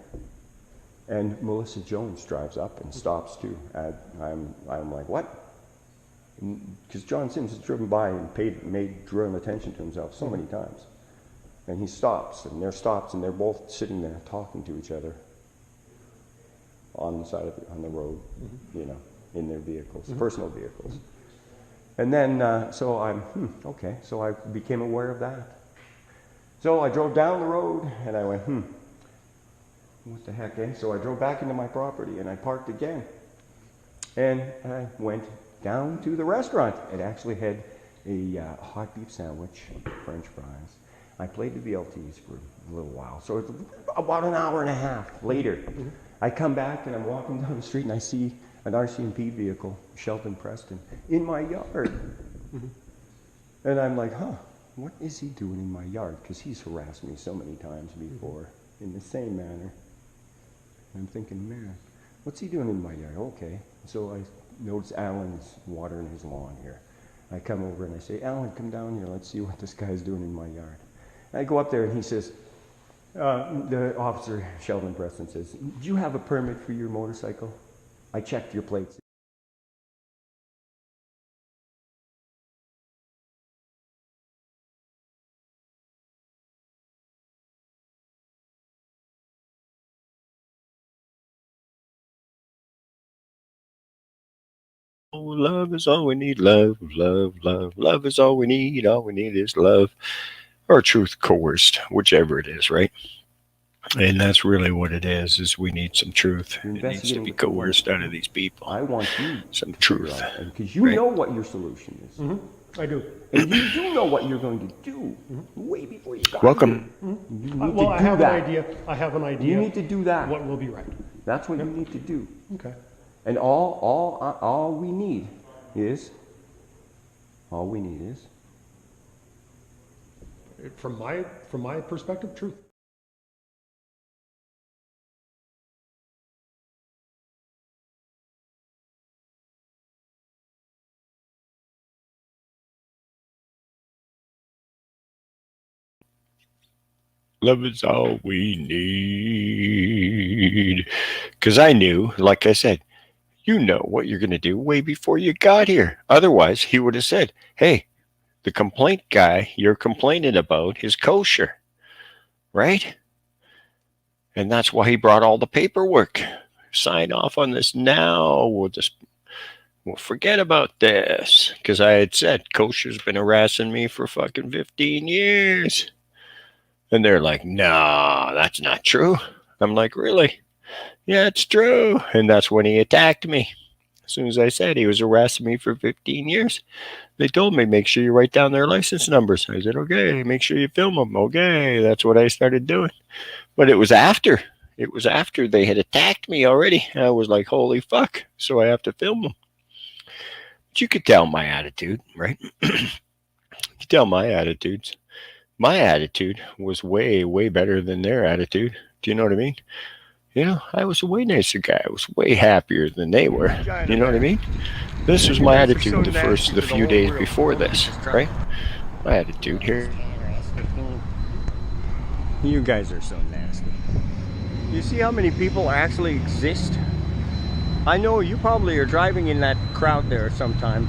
and Melissa Jones drives up and stops too. I'm like, what? Because John Sims has driven by and drawn attention to himself so many times. And he stops, and they're both sitting there talking to each other on the side of on the road, you know, in their vehicles, personal vehicles. And then, so I'm, okay, so I became aware of that. So I drove down the road, and I went, what the heck, eh? So I drove back into my property, and I parked again. And I went down to the restaurant. It actually had a hot beef sandwich, French fries. I played the VLTs for a little while. So it's about an hour and a half later. I come back and I'm walking down the street and I see an RCMP vehicle, Shelton Preston, in my yard. And I'm like, what is he doing in my yard? Because he's harassed me so many times before in the same manner. And I'm thinking, man, what's he doing in my yard? Okay. So I notice Alan's watering his lawn here. I come over and I say, Alan, come down here. Let's see what this guy's doing in my yard. I go up there and he says, the officer, Sheldon Preston, says, do you have a permit for your motorcycle? I checked your plates. Oh, love is all we need. Love, love, love. Love is all we need. All we need is love. Or truth coerced, whichever it is, right? And that's really what it is we need some truth. It needs to be coerced out of these people. I want you some truth. Because you know what your solution is. I do. And you do know what you're going to do way before you got Welcome. here. You need Well, to I do have that. an idea. I have an idea. You need to do that. What will be right? That's what you need to do. Okay. And all we need is, From my perspective, truth. Love is all we need. Because I knew, like I said, you know what you're going to do way before you got here. Otherwise, he would have said, hey, the complaint guy you're complaining about is kosher, right? And that's why he brought all the paperwork. Sign off on this now. We'll forget about this. Because I had said, kosher's been harassing me for fucking 15 years. And they're like, no, that's not true. I'm like, really? Yeah, it's true. And that's when he attacked me. As soon as I said he was harassing me for 15 years, they told me, make sure you write down their license numbers. I said, okay, make sure you film them. Okay, that's what I started doing. But it was after they had attacked me already. I was like, holy fuck. So I have to film them. But you could tell my attitude, right? You could tell my attitudes. My attitude was way, way better than their attitude. Do you know what I mean? You know, I was a way nicer guy. I was way happier than they were. You know what I mean? This was my attitude the few days before this, right? My attitude here. You guys are so nasty. You see how many people actually exist? I know you probably are driving in that crowd there sometime,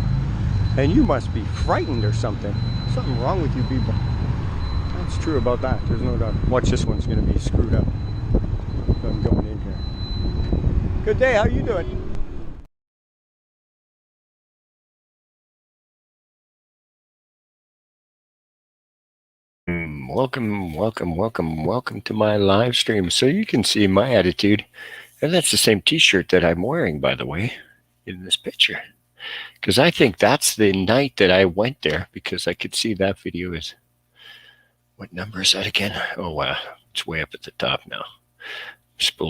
and you must be frightened or something. Something wrong with you people. That's true about that. There's no doubt. Watch, this one's going to be screwed up. I'm going in here. Good day. How you doing? Welcome to my live stream. So you can see my attitude. And that's the same t-shirt that I'm wearing, by the way, in this picture. Because I think that's the night that I went there, because I could see that video is, what number is that again? Oh, wow. It's way up at the top now.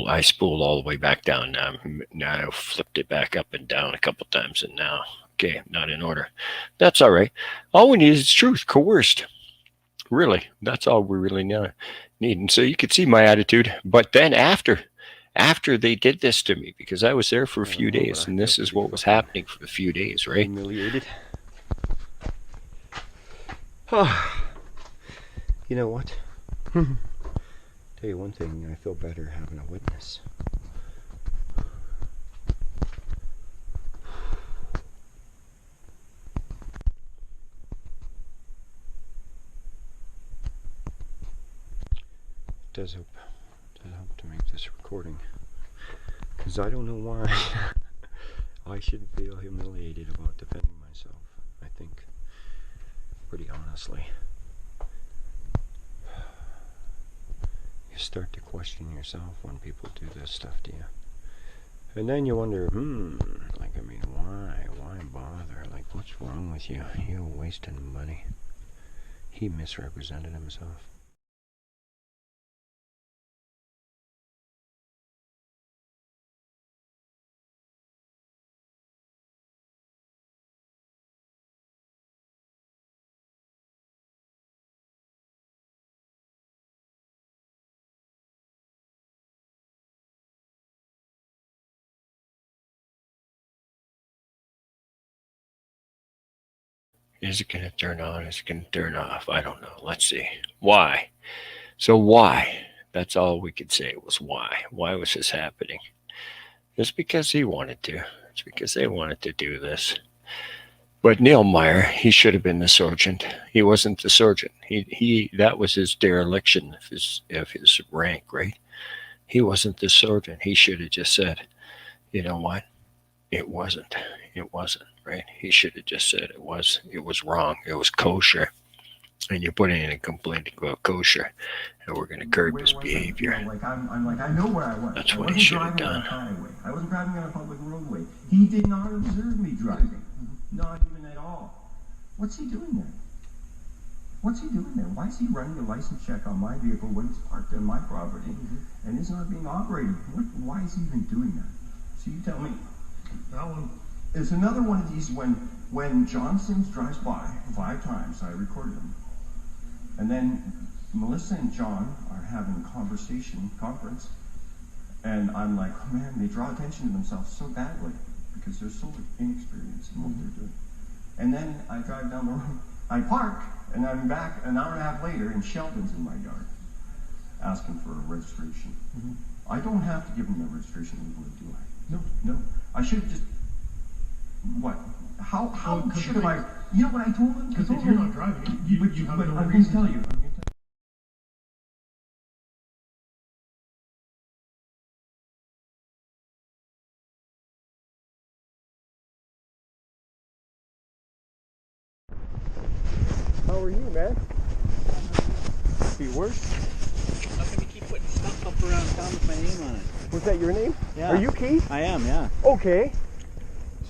I spooled all the way back down. Now I flipped it back up and down a couple times, and now, okay, not in order. That's all right. All we need is truth, coerced. Really, that's all we really need. And so you could see my attitude. But then after they did this to me, because I was there for a few days, and this is what was happening for a few days, right? Humiliated. Oh, you know what? Tell you one thing, I feel better having a witness. does help to make this recording, because I don't know why. I should feel humiliated about defending myself, I think, pretty honestly. You start to question yourself when people do this stuff to you. And then you wonder, like, I mean, why bother? Like, what's wrong with you? You're wasting money. He misrepresented himself. Is it going to turn on? Is it going to turn off? I don't know. Let's see. Why? So why? That's all we could say was why. Why was this happening? It's because he wanted to. It's because they wanted to do this. But Neil Meyer, he should have been the sergeant. He wasn't the sergeant. He that was his dereliction of his rank, right? He wasn't the sergeant. He should have just said, you know what? It wasn't, right? He should have just said it was wrong. It was kosher. And you're putting in a complaint about kosher, and we're going to curb his behavior. I'm like, I know where I was. That's what he should have done. I wasn't driving on a public roadway. He did not observe me driving. Not even at all. What's he doing there? What's he doing there? Why is he running a license check on my vehicle when it's parked on my property and it's not being operated? Why is he even doing that? So you tell me. That one. There's another one of these when John Sims drives by 5 times. I recorded him. And then Melissa and John are having a conference, and I'm like, oh man, they draw attention to themselves so badly because they're so inexperienced in what they're doing. And then I drive down the road, I park, and I'm back an hour and a half later, and Sheldon's in my yard asking for a registration. I don't have to give him the registration legally, do I? No. I should have just, what? How should have I? You know what I told him? Because if you're not driving, you have no I'm reason. going to tell you. How are you, man? Be worse? How come you keep putting stuff up around town with my name on it? Was that your name? Yeah. Are you Keith? I am, yeah. Okay.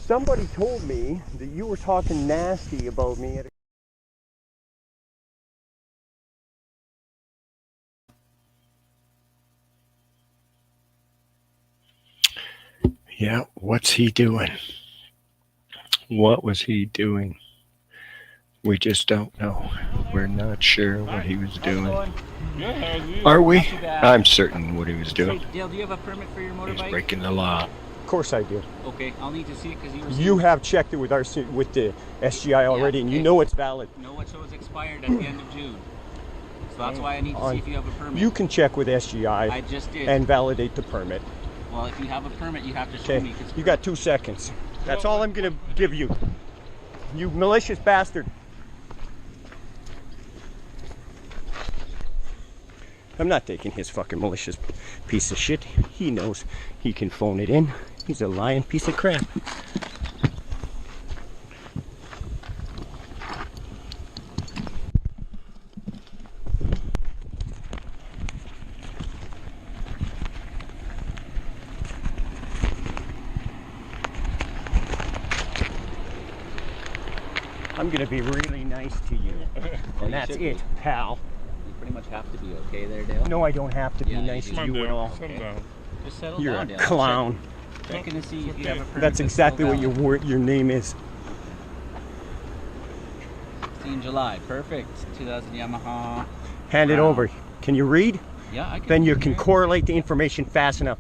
Somebody told me that you were talking nasty about me at a... Yeah, what's he doing? What was he doing? We just don't know. We're not sure what he was doing. Are we? I'm certain what he was doing. Dale, do you have a permit for your motorbike? He's breaking the law. Of course I do. Okay, I'll need to see it because You have checked it with the SGI already, and you know it's valid. No, it shows expired at the end of June. So that's why I need to see if you have a permit. You can check with SGI I just did. and validate the permit. Well, if you have a permit, you have to show me. You got 2 seconds. That's all I'm going to give you. You malicious bastard. I'm not taking his fucking malicious piece of shit. He knows he can phone it in. He's a lying piece of crap. I'm gonna be really nice to you. And that's it, pal. You pretty much have to be okay there, Dale. No, I don't have to be nice to you at all. Okay. Just settle You're down, a Dale. clown. Checking to see if you have a permit. That's exactly what your name is. 16 July. Perfect. 2000 Yamaha. Hand it over. Can you read? Yeah, I can. Then you can correlate the information fast enough.